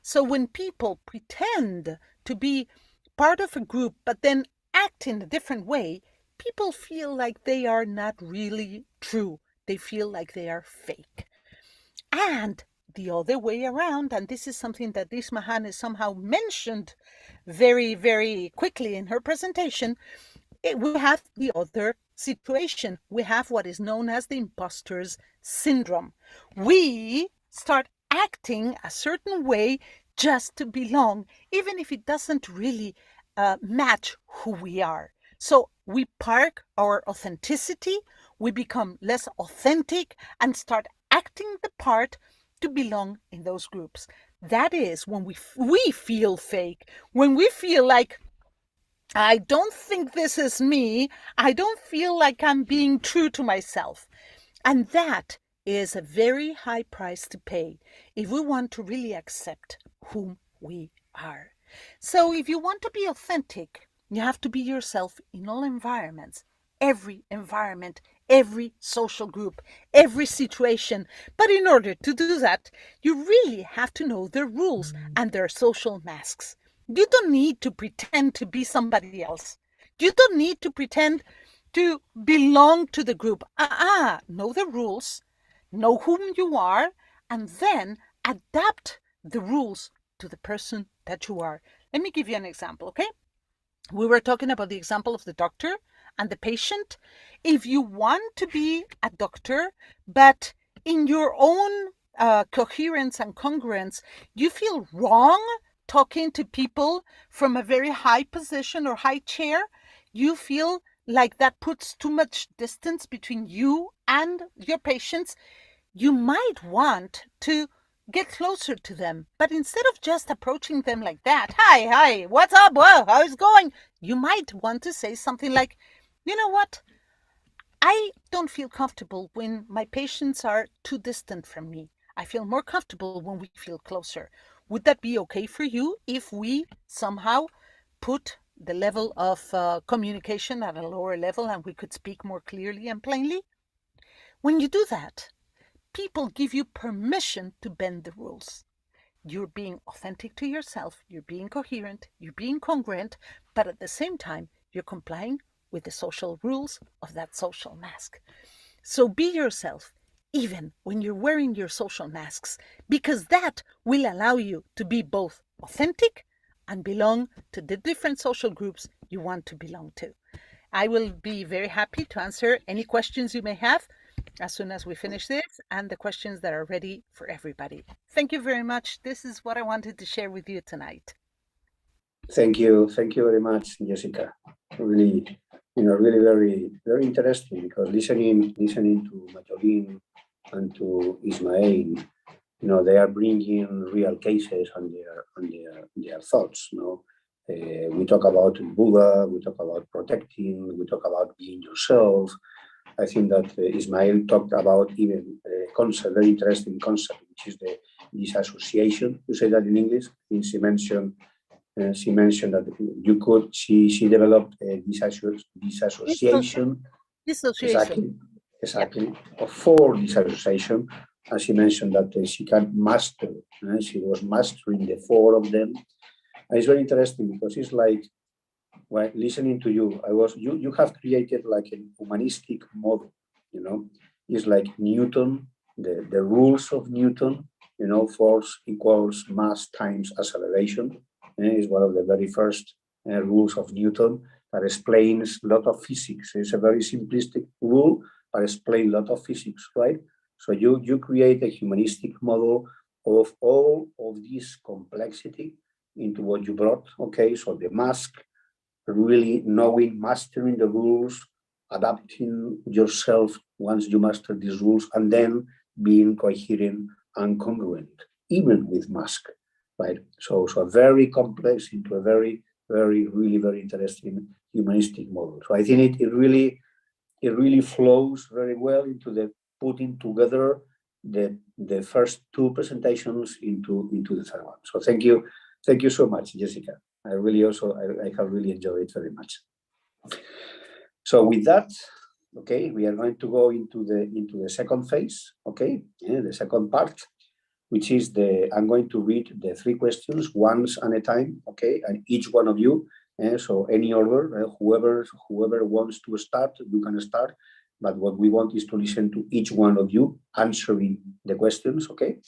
So when people pretend to be part of a group but then act in a different way, people feel like they are not really true. They feel like they are fake. And the other way around, and this is something that Ismahane somehow mentioned very, very quickly in her presentation, we have the other situation. We have what is known as the imposter's syndrome. We start acting a certain way just to belong, even if it doesn't really match who we are. So we park our authenticity, we become less authentic and start acting the part to belong in those groups. That is when we feel fake, when we feel like, I don't think this is me, I don't feel like I'm being true to myself. And that is a very high price to pay if we want to really accept whom we are. So if you want to be authentic, you have to be yourself in all environments, every environment, every social group, every situation. But in order to do that, you really have to know their rules and their social masks. You don't need to pretend to be somebody else. You don't need to pretend to belong to the group. Know the rules, know whom you are, and then adapt the rules to the person that you are. Let me give you an example, okay? We were talking about the example of the doctor and the patient. If you want to be a doctor, but in your own coherence and congruence, you feel wrong talking to people from a very high position or high chair, you feel like that puts too much distance between you and your patients, you might want to get closer to them. But instead of just approaching them like that, hi, what's up? Well, how's it going? You might want to say something like, you know what? I don't feel comfortable when my patients are too distant from me. I feel more comfortable when we feel closer. Would that be okay for you if we somehow put the level of communication at a lower level and we could speak more clearly and plainly? When you do that, people give you permission to bend the rules. You're being authentic to yourself, you're being coherent, you're being congruent, but at the same time, you're complying with the social rules of that social mask. So be yourself, even when you're wearing your social masks, because that will allow you to be both authentic and belong to the different social groups you want to belong to. I will be very happy to answer any questions you may have as soon as we finish this and the questions that are ready for everybody. Thank you very much. This is what I wanted to share with you tonight. Thank you very much, Jessica. Really, really very interesting, because listening to Marjolein and to Ismahane, they are bringing real cases and their thoughts. We talk about Buddha, we talk about protecting, we talk about being yourself. I think that Ismail talked about even a concept, very interesting concept, which is the disassociation. You say that in English? She mentioned that she developed a disassociation. Dissociation. Exactly. For disassociation. And she mentioned that she can master. She was mastering the four of them. And it's very interesting because it's like, well, listening to you, you have created like a humanistic model, It's like Newton, the rules of Newton, force equals mass times acceleration. Is one of the very first rules of Newton that explains a lot of physics. It's a very simplistic rule, but explains a lot of physics, right? So you create a humanistic model of all of this complexity into what you brought, okay? So the mask, really knowing, mastering the rules, adapting yourself once you master these rules, and then being coherent and congruent, even with mask, right? So very complex into a very interesting humanistic model. So I think it really flows very well into the putting together the first two presentations into the third one. So thank you so much, Jessica. I have really enjoyed it very much. So with that, okay, we are going to go into the second phase, okay, the second part, which is I'm going to read the three questions once at a time, okay, and each one of you. So any order, whoever wants to start, you can start. But what we want is to listen to each one of you answering the questions, okay?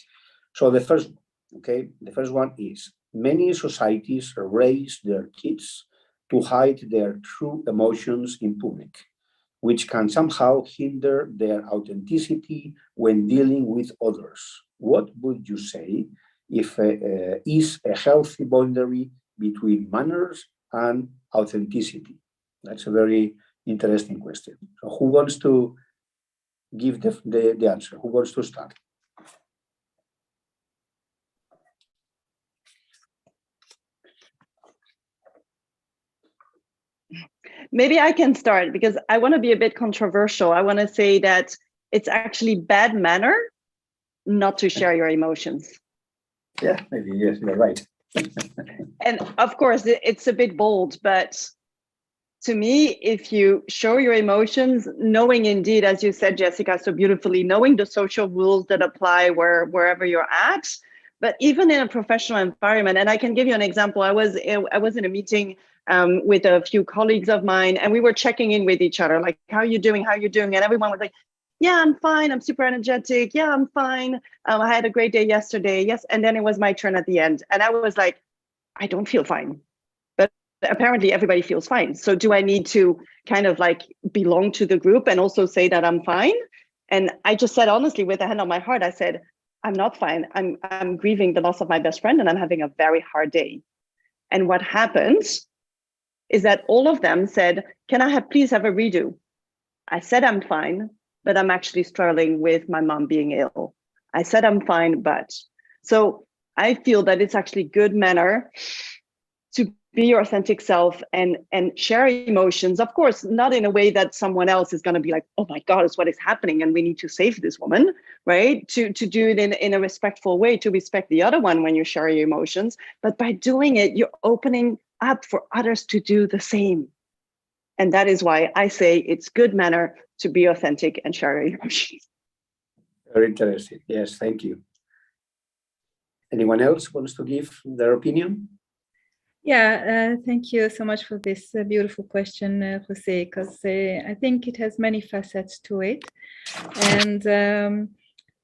So the first, okay, the first one is many societies raise their kids to hide their true emotions in public, which can somehow hinder their authenticity when dealing with others. What would you say if is a healthy boundary between manners and authenticity? That's a very interesting question. So who wants to give the answer? Who wants to start? Maybe I can start because I want to be a bit controversial. I want to say that it's actually bad manner not to share your emotions. Yeah, maybe, yes, you're right. And of course, it's a bit bold, but to me, if you show your emotions, knowing indeed, as you said, Jessica, so beautifully, knowing the social rules that apply wherever you're at, but even in a professional environment, and I can give you an example. I was in a meeting with a few colleagues of mine, and we were checking in with each other, like, how are you doing? How are you doing? And everyone was like, yeah, I'm fine. I'm super energetic. Yeah, I'm fine. I had a great day yesterday. Yes. And then it was my turn at the end. And I was like, I don't feel fine. But apparently everybody feels fine. So do I need to kind of like belong to the group and also say that I'm fine? And I just said, honestly, with a hand on my heart, I said, I'm not fine. I'm grieving the loss of my best friend and I'm having a very hard day. And what happened is that all of them said, can I please have a redo? I said, I'm fine, but I'm actually struggling with my mom being ill. I said, I'm fine, but. So I feel that it's actually good manner to be your authentic self and share emotions. Of course, not in a way that someone else is going to be like, oh my God, what is happening? And we need to save this woman, right? To do it in a respectful way, to respect the other one when you share your emotions. But by doing it, you're opening up for others to do the same. And that is why I say it's good manner to be authentic and share your emotions. Very interesting. Yes, thank you. Anyone else wants to give their opinion? Yeah, thank you so much for this beautiful question, José, because I think it has many facets to it. And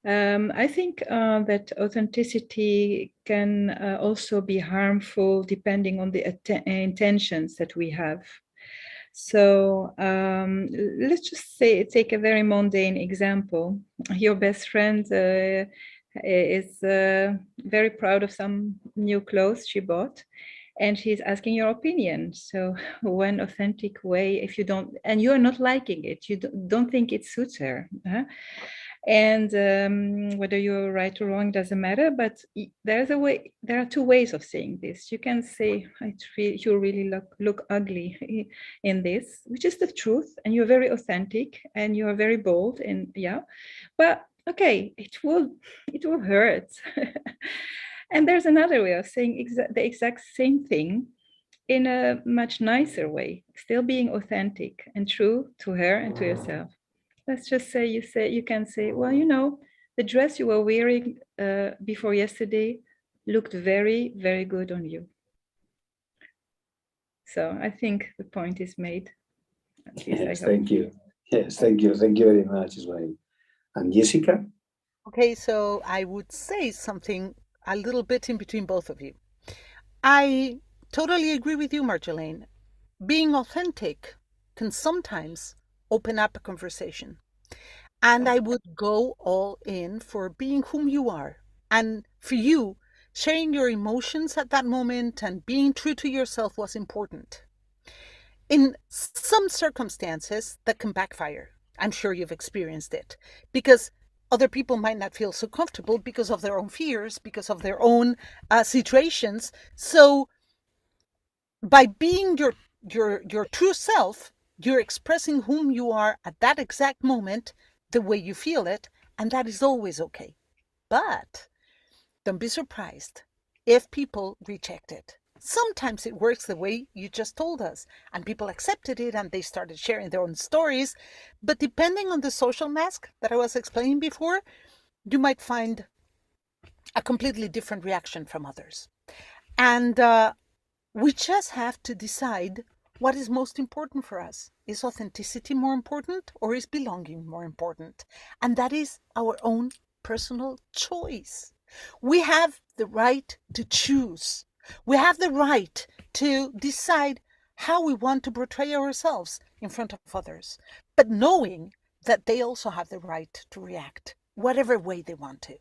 I think that authenticity can also be harmful depending on the intentions that we have. So let's just say, take a very mundane example. Your best friend is very proud of some new clothes she bought, and she's asking your opinion. So one authentic way, if you don't, and you're not liking it, you don't think it suits her. And whether you're right or wrong doesn't matter, but there's a way. There are two ways of saying this. You can say, you really look ugly in this, which is the truth, and you're very authentic and you're very bold, and yeah, but okay, it will hurt. And there's another way of saying the exact same thing in a much nicer way, still being authentic and true to her and to yourself. Let's just say you can say, well, you know, the dress you were wearing before yesterday looked very, very good on you. So I think the point is made. Yes, thank you. Yes, thank you. Thank you very much, Ismael. And Jessica? Okay, so I would say something a little bit in between both of you. I totally agree with you, Marjolein. Being authentic can sometimes open up a conversation. And I would go all in for being whom you are. And for you, sharing your emotions at that moment and being true to yourself was important. In some circumstances, that can backfire. I'm sure you've experienced it because other people might not feel so comfortable because of their own fears, because of their own situations. So by being your true self, you're expressing whom you are at that exact moment, the way you feel it, and that is always okay. But don't be surprised if people reject it. Sometimes it works the way you just told us, and people accepted it and they started sharing their own stories. But depending on the social mask that I was explaining before, you might find a completely different reaction from others. And we just have to decide what is most important for us. Is authenticity more important or is belonging more important? And that is our own personal choice. We have the right to choose. We have the right to decide how we want to portray ourselves in front of others, but knowing that they also have the right to react whatever way they want to.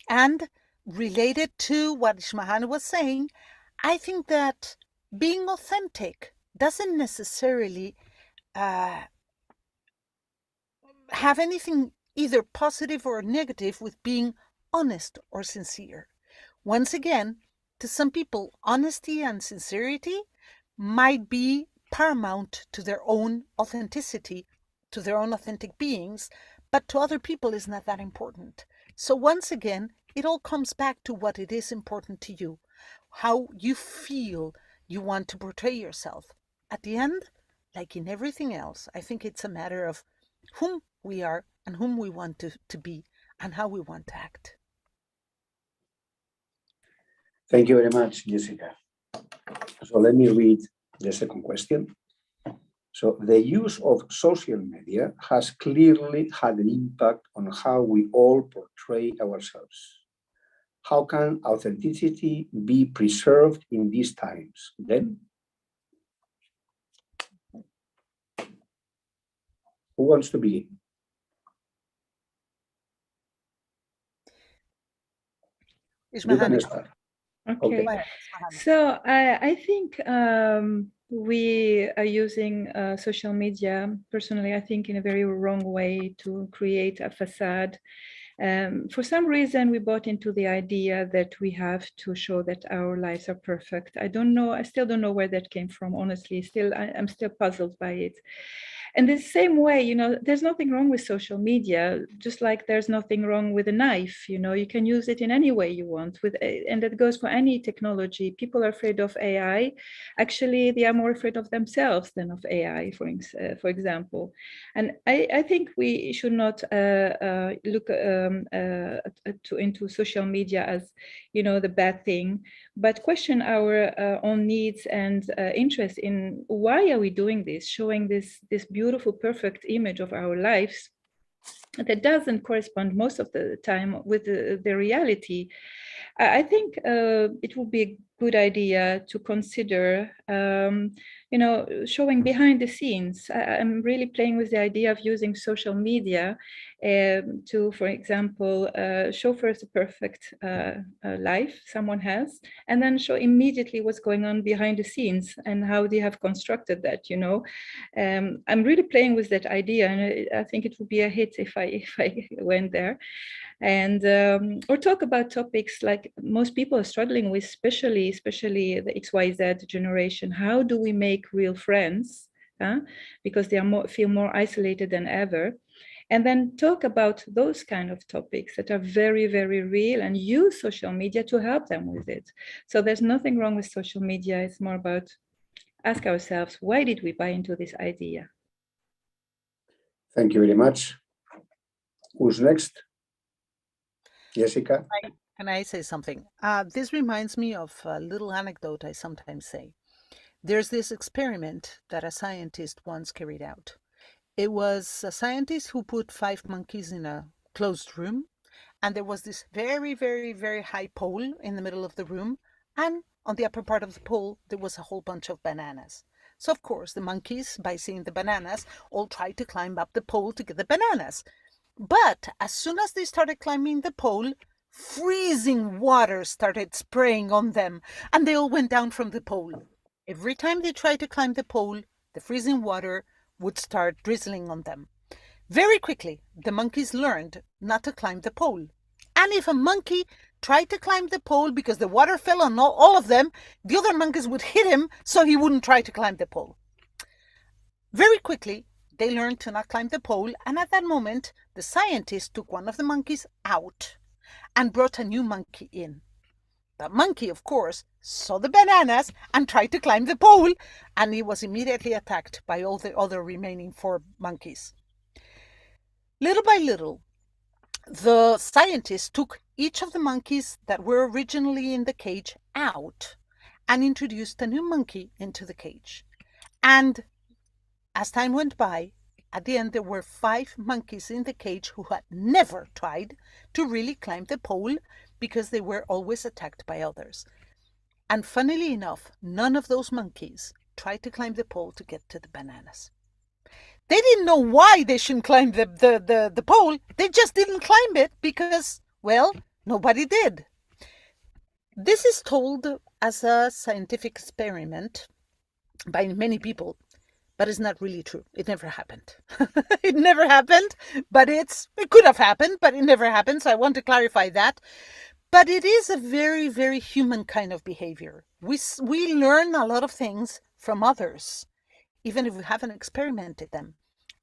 And related to what Ismahane was saying, I think that being authentic doesn't necessarily have anything either positive or negative with being honest or sincere. Once again, to some people, honesty and sincerity might be paramount to their own authenticity, to their own authentic beings, but to other people is not that important. So once again, it all comes back to what it is important to you, how you feel you want to portray yourself. At the end, like in everything else, I think it's a matter of whom we are and whom we want to be and how we want to act. Thank you very much, Jessica. So let me read the second question. So the use of social media has clearly had an impact on how we all portray ourselves. How can authenticity be preserved in these times? Then, who wants to begin? You can start. Okay. So I think we are using social media, personally, I think in a very wrong way to create a facade. For some reason, we bought into the idea that we have to show that our lives are perfect. I don't know, I still don't know where that came from, honestly. I'm still puzzled by it. And the same way, you know, there's nothing wrong with social media, just like there's nothing wrong with a knife. You know, you can use it in any way you want, and that goes for any technology. People are afraid of AI. Actually, they are more afraid of themselves than of AI, for example. And I think we should not look into social media as, you know, the bad thing, but question our own needs and interest in why are we doing this, showing this beautiful, perfect image of our lives that doesn't correspond most of the time with the reality. I think it would be a good idea to consider, you know, showing behind the scenes. I'm really playing with the idea of using social media to, for example, show first a perfect life someone has, and then show immediately what's going on behind the scenes and how they have constructed that, you know. I'm really playing with that idea, and I think it would be a hit if I went there. And or talk about topics like most people are struggling with, especially the XYZ generation. How do we make real friends? Because they are feel more isolated than ever. And then talk about those kind of topics that are very, very real, and use social media to help them with it. So there's nothing wrong with social media. It's more about ask ourselves, why did we buy into this idea? Thank you very much. Who's next? Jessica? Can I say something? This reminds me of a little anecdote I sometimes say. There's this experiment that a scientist once carried out. It was a scientist who put 5 monkeys in a closed room, and there was this very, very, very high pole in the middle of the room, and on the upper part of the pole, there was a whole bunch of bananas. So, of course, the monkeys, by seeing the bananas, all tried to climb up the pole to get the bananas. But as soon as they started climbing the pole, freezing water started spraying on them, and they all went down from the pole. Every time they tried to climb the pole, the freezing water would start drizzling on them. Very quickly, the monkeys learned not to climb the pole. And if a monkey tried to climb the pole because the water fell on all of them, the other monkeys would hit him so he wouldn't try to climb the pole. Very quickly, they learned to not climb the pole, and at that moment, the scientist took one of the monkeys out and brought a new monkey in. The monkey, of course, saw the bananas and tried to climb the pole, and he was immediately attacked by all the other remaining 4 monkeys. Little by little, the scientist took each of the monkeys that were originally in the cage out and introduced a new monkey into the cage. And as time went by, at the end there were 5 monkeys in the cage who had never tried to really climb the pole because they were always attacked by others. And funnily enough, none of those monkeys tried to climb the pole to get to the bananas. They didn't know why they shouldn't climb the pole. They just didn't climb it because, well, nobody did. This is told as a scientific experiment by many people, but it's not really true. It never happened. It never happened, but it could have happened, but it never happened. So I want to clarify that. But it is a very, very human kind of behavior. We learn a lot of things from others, even if we haven't experimented them.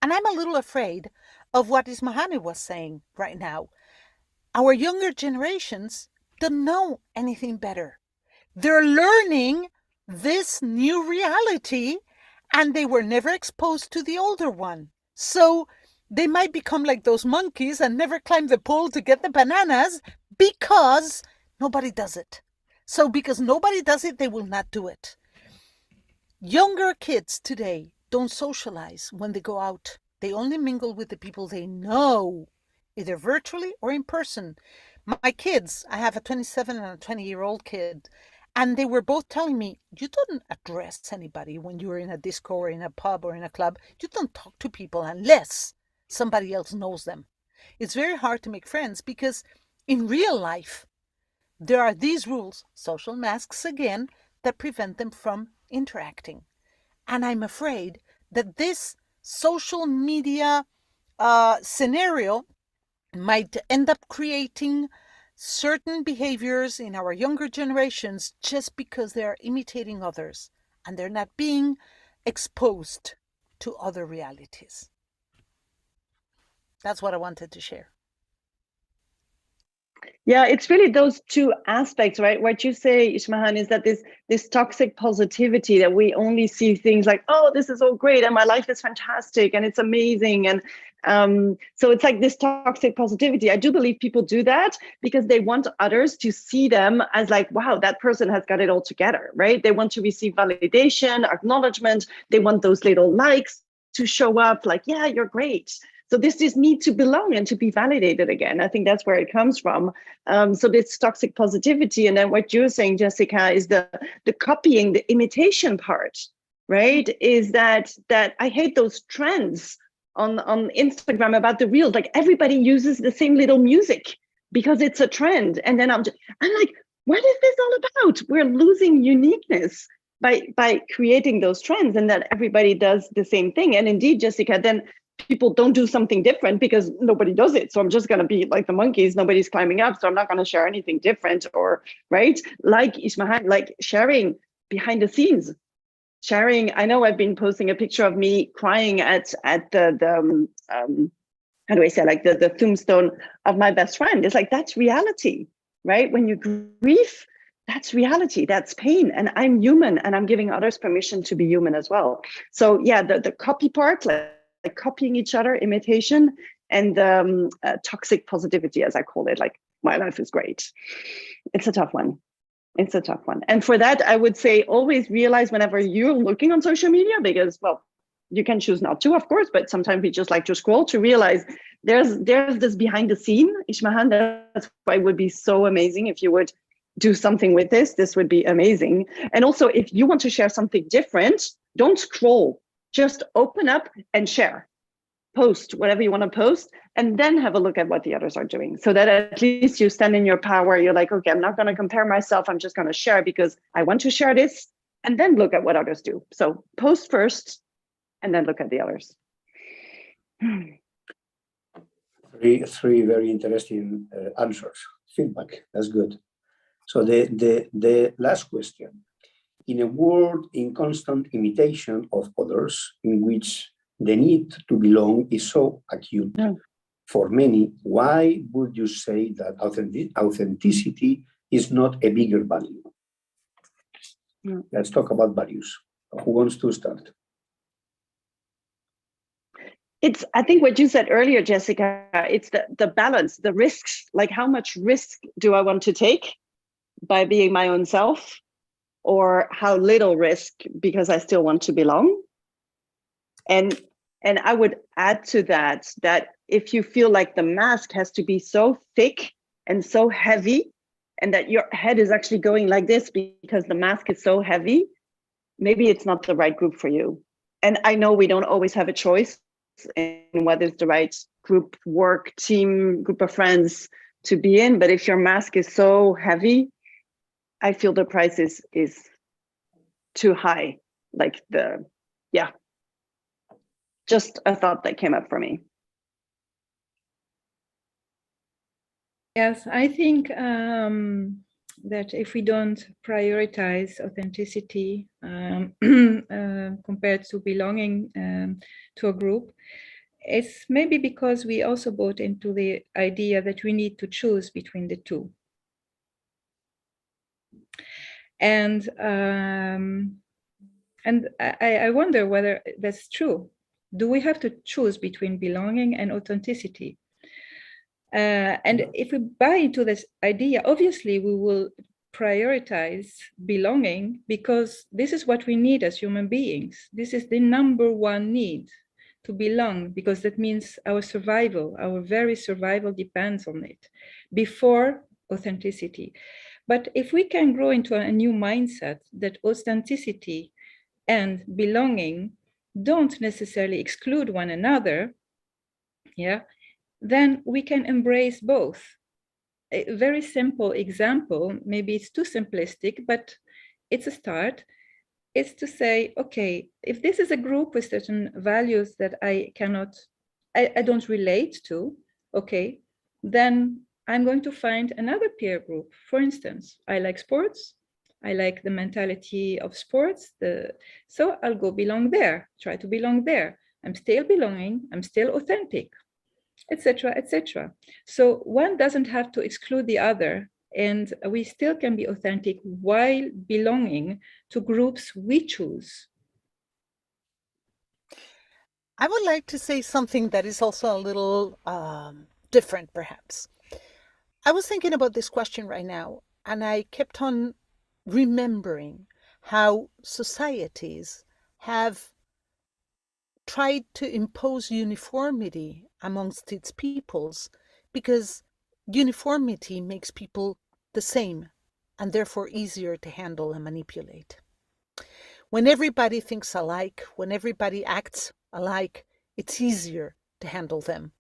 And I'm a little afraid of what Ismahane was saying right now. Our younger generations don't know anything better. They're learning this new reality, and they were never exposed to the older one. So they might become like those monkeys and never climb the pole to get the bananas because nobody does it. So because nobody does it, they will not do it. Younger kids today don't socialize when they go out. They only mingle with the people they know, either virtually or in person. My kids, I have a 27 and a 20-year-old kid, and they were both telling me, you don't address anybody when you're in a disco or in a pub or in a club. You don't talk to people unless somebody else knows them. It's very hard to make friends because in real life, there are these rules, social masks again, that prevent them from interacting. And I'm afraid that this social media scenario might end up creating certain behaviors in our younger generations just because they are imitating others and they're not being exposed to other realities. That's what I wanted to share. Yeah, it's really those two aspects, right? What you say, Ismahane, is that this toxic positivity that we only see things like, oh, this is all great and my life is fantastic and it's amazing. And so it's like this toxic positivity. I do believe people do that because they want others to see them as like, wow, that person has got it all together, right? They want to receive validation, acknowledgement. They want those little likes to show up like, yeah, you're great. So this need to belong and to be validated again. I think that's where it comes from. So this toxic positivity, and then what you're saying, Jessica, is the copying, the imitation part, right? Is that I hate those trends on Instagram about the reels. Like everybody uses the same little music because it's a trend, and then I'm like, what is this all about? We're losing uniqueness by creating those trends, and that everybody does the same thing. And indeed, Jessica, then people don't do something different because nobody does it. So I'm just going to be like the monkeys. Nobody's climbing up. So I'm not going to share anything different, or right. Like Ismahane, like sharing behind the scenes, sharing. I know I've been posting a picture of me crying at the how do I say, like the tombstone of my best friend. It's like, that's reality, right? When you grieve, that's reality, that's pain. And I'm human and I'm giving others permission to be human as well. So yeah, the copy part, like copying each other, imitation, and toxic positivity, as I call it, like my life is great. It's a tough one. It's a tough one. And for that, I would say always realize whenever you're looking on social media, because, well, you can choose not to, of course, but sometimes we just like to scroll, to realize there's this behind the scene. Ismahane, that's why it would be so amazing if you would do something with this. This would be amazing. And also, if you want to share something different, don't scroll. Just open up and share. Post whatever you want to post, and then have a look at what the others are doing, so that at least you stand in your power. You're like, okay, I'm not going to compare myself. I'm just going to share because I want to share this, and then look at what others do. So post first, and then look at the others. Three very interesting answers. Feedback. That's good. So the last question. In a world in constant imitation of others, in which the need to belong is so acute for many, why would you say that authenticity is not a bigger value? Let's talk about values. Who wants to start? It's, I think what you said earlier, Jessica, it's the balance, the risks, like how much risk do I want to take by being my own self? Or how little risk because I still want to belong. And I would add to that if you feel like the mask has to be so thick and so heavy and that your head is actually going like this because the mask is so heavy, maybe it's not the right group for you. And I know we don't always have a choice in whether it's the right group, work, team, group of friends to be in, but if your mask is so heavy, I feel the price is too high. Like just a thought that came up for me. Yes, I think that if we don't prioritize authenticity compared to belonging to a group, it's maybe because we also bought into the idea that we need to choose between the two. And I wonder whether that's true. Do we have to choose between belonging and authenticity? And if we buy into this idea, obviously we will prioritize belonging because this is what we need as human beings. This is the number one need, to belong, because that means our survival, our very survival depends on it, before authenticity. But if we can grow into a new mindset that authenticity and belonging don't necessarily exclude one another, then we can embrace both. A very simple example, maybe it's too simplistic, but it's a start, is to say, okay, if this is a group with certain values that I don't relate to, okay, then I'm going to find another peer group. For instance, I like sports, I like the mentality of sports, so I'll go belong there, try to belong there. I'm still belonging, I'm still authentic, etc., etc. So one doesn't have to exclude the other, and we still can be authentic while belonging to groups we choose. I would like to say something that is also a little different, perhaps. I was thinking about this question right now, and I kept on remembering how societies have tried to impose uniformity amongst its peoples because uniformity makes people the same and therefore easier to handle and manipulate. When everybody thinks alike, when everybody acts alike, it's easier to handle them.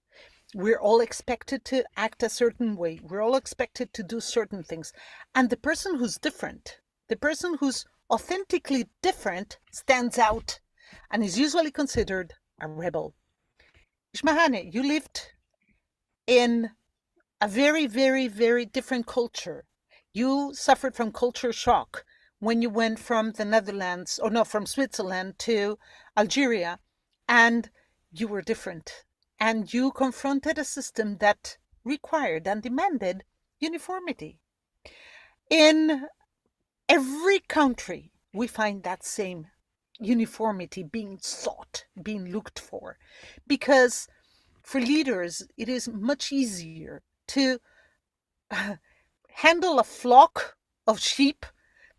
We're all expected to act a certain way. We're all expected to do certain things. And the person who's different, the person who's authentically different, stands out and is usually considered a rebel. Ismahane, you lived in a very, very, very different culture. You suffered from culture shock when you went from the Netherlands, or no, from Switzerland to Algeria, and you were different. And you confronted a system that required and demanded uniformity. In every country, we find that same uniformity being sought, being looked for, because for leaders, it is much easier to handle a flock of sheep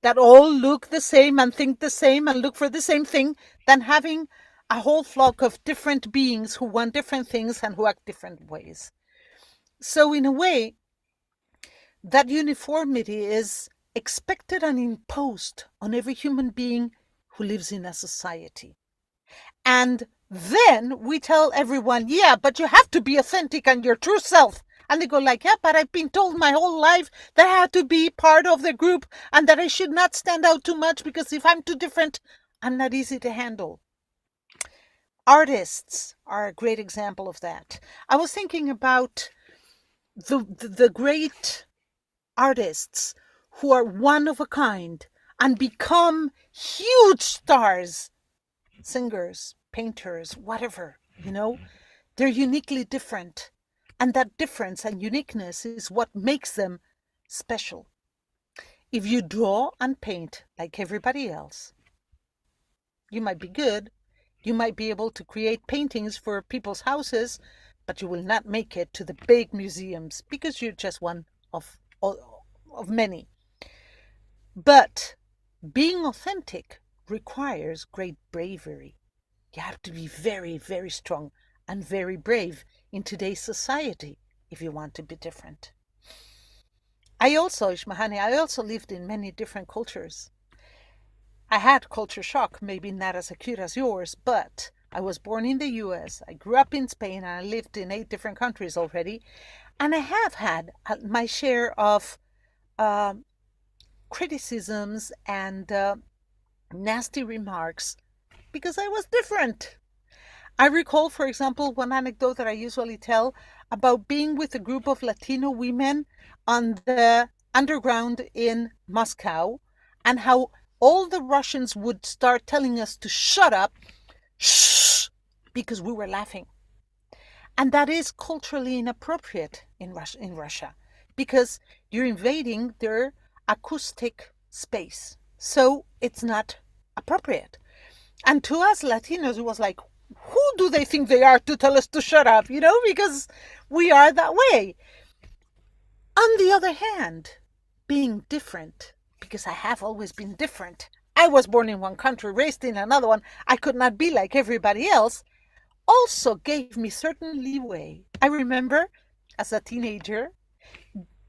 that all look the same and think the same and look for the same thing than having a whole flock of different beings who want different things and who act different ways. So in a way, that uniformity is expected and imposed on every human being who lives in a society. And then we tell everyone, yeah, but you have to be authentic and your true self. And they go like, yeah, but I've been told my whole life that I had to be part of the group and that I should not stand out too much because if I'm too different, I'm not easy to handle. Artists are a great example of that. I was thinking about the great artists who are one of a kind and become huge stars, singers, painters, whatever, they're uniquely different. And that difference and uniqueness is what makes them special. If you draw and paint like everybody else, you might be good, you might be able to create paintings for people's houses, but you will not make it to the big museums because you're just one of many. But being authentic requires great bravery. You have to be very, very strong and very brave in today's society if you want to be different. Ismahane, I also lived in many different cultures. I had culture shock, maybe not as acute as yours, but I was born in the US, I grew up in Spain, and I lived in 8 different countries already. And I have had my share of criticisms and nasty remarks because I was different. I recall, for example, one anecdote that I usually tell about being with a group of Latino women on the underground in Moscow, and how all the Russians would start telling us to shut up, shh, because we were laughing. And that is culturally inappropriate in Russia because you're invading their acoustic space. So it's not appropriate. And to us Latinos, it was like, who do they think they are to tell us to shut up? Because we are that way. On the other hand, being different, because I have always been different. I was born in one country, raised in another one. I could not be like everybody else. Also gave me certain leeway. I remember as a teenager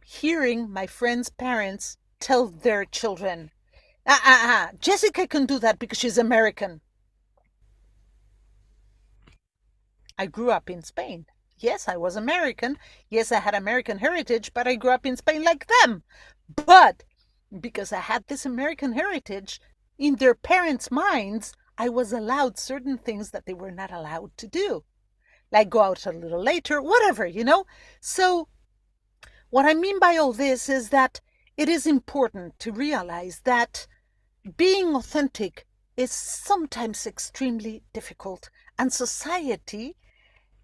hearing my friends' parents tell their children, Jessica can do that because she's American. I grew up in Spain. Yes, I was American. Yes, I had American heritage, but I grew up in Spain like them. But because I had this American heritage, in their parents' minds, I was allowed certain things that they were not allowed to do. Like go out a little later, whatever. So what I mean by all this is that it is important to realize that being authentic is sometimes extremely difficult, and society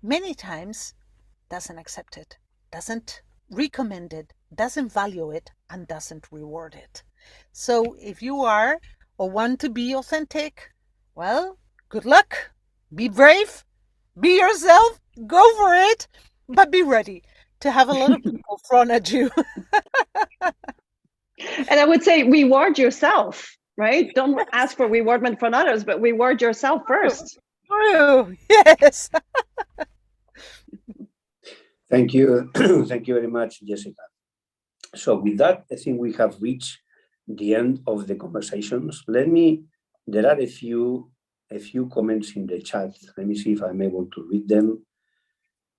many times doesn't accept it, doesn't recommend it, doesn't value it, and doesn't reward it. So if you are or want to be authentic, well, good luck, be brave, be yourself, go for it, but be ready to have a lot of people thrown at you. And I would say reward yourself, right? Don't ask for rewardment from others, but reward yourself first. True. Yes. Thank you. Thank you very much, Jessica. So with that, I think we have reached the end of the conversations. There are a few comments in the chat. Let me see if I'm able to read them.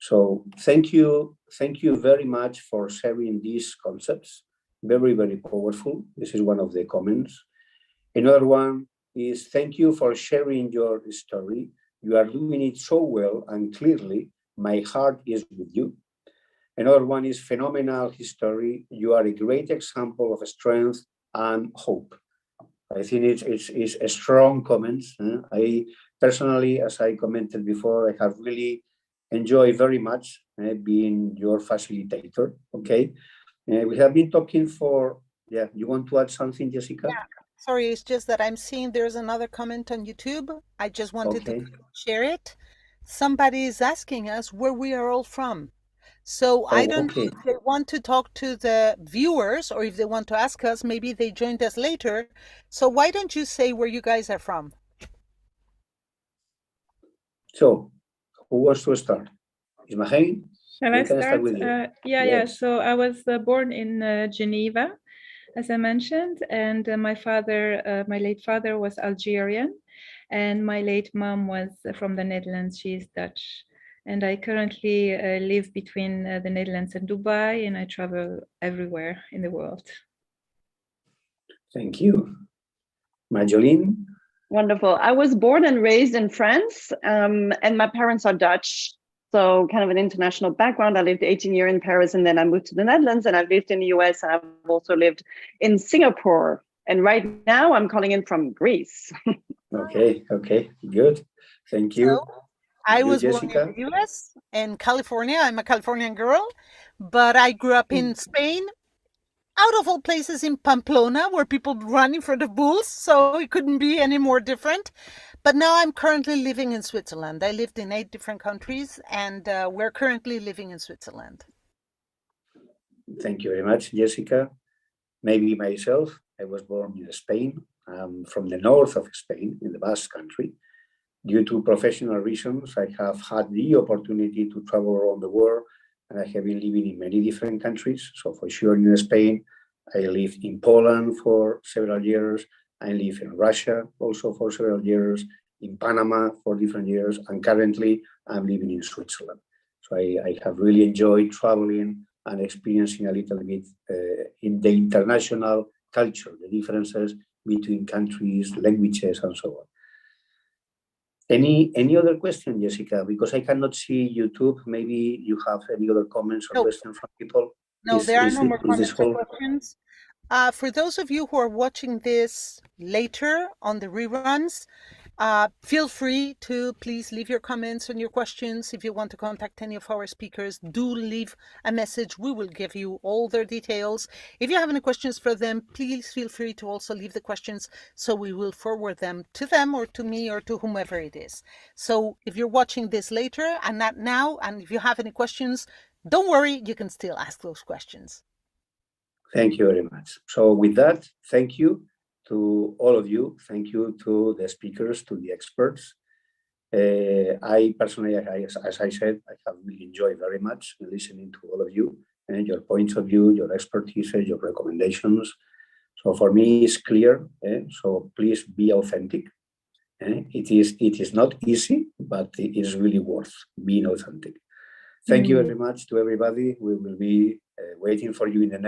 So thank you very much for sharing these concepts. Very, very powerful. This is one of the comments. Another one is, thank you for sharing your story. You are doing it so well and clearly. My heart is with you. Another one is, phenomenal history. You are a great example of strength and hope. I think it's a strong comment. I personally, as I commented before, I have really enjoyed very much being your facilitator. Okay. We have been talking for, you want to add something, Jessica? Yeah. Sorry, it's just that I'm seeing there's another comment on YouTube. I just wanted to share it. Somebody is asking us where we are all from. So I don't know if they want to talk to the viewers or if they want to ask us, maybe they joined us later. So why don't you say where you guys are from? So who wants to start? Ismahane? Shall I start? Yes. So I was born in Geneva, as I mentioned, and my late father was Algerian, and my late mom was from the Netherlands. She is Dutch. And I currently live between the Netherlands and Dubai, and I travel everywhere in the world. Thank you. Marjolein? Wonderful. I was born and raised in France, and my parents are Dutch. So kind of an international background. I lived 18 years in Paris, and then I moved to the Netherlands, and I've lived in the US. I've also lived in Singapore. And right now I'm calling in from Greece. Okay, good. Thank you. So, I was born in the US and California. I'm a Californian girl, but I grew up in Spain, out of all places in Pamplona, where people run in front of bulls, so it couldn't be any more different. But now I'm currently living in Switzerland. I lived in 8 different countries, and we're currently living in Switzerland. Thank you very much, Jessica. Maybe myself, I was born in Spain, from the north of Spain, in the Basque Country. Due to professional reasons, I have had the opportunity to travel around the world and I have been living in many different countries. So for sure in Spain, I lived in Poland for several years. I live in Russia also for several years, in Panama for different years, and currently I'm living in Switzerland. So I have really enjoyed traveling and experiencing a little bit in the international culture, the differences between countries, languages, and so on. Any other question, Jessica? Because I cannot see YouTube. Maybe you have any other comments or questions from people? No, there are no more comments or questions. For those of you who are watching this later on the reruns, feel free to please leave your comments and your questions. If you want to contact any of our speakers, do leave a message. We will give you all their details. If you have any questions for them, please feel free to also leave the questions so we will forward them or to me or to whomever it is. So if you're watching this later and not now, and if you have any questions, don't worry, you can still ask those questions. Thank you very much. So with that, thank you to all of you. Thank you to the speakers, to the experts. I personally, as I said, I have really enjoyed very much listening to all of you and your points of view, your expertise, your recommendations. So for me, it's clear. So please be authentic. It is not easy, but it is really worth being authentic. Thank you very much to everybody. We will be waiting for you in the next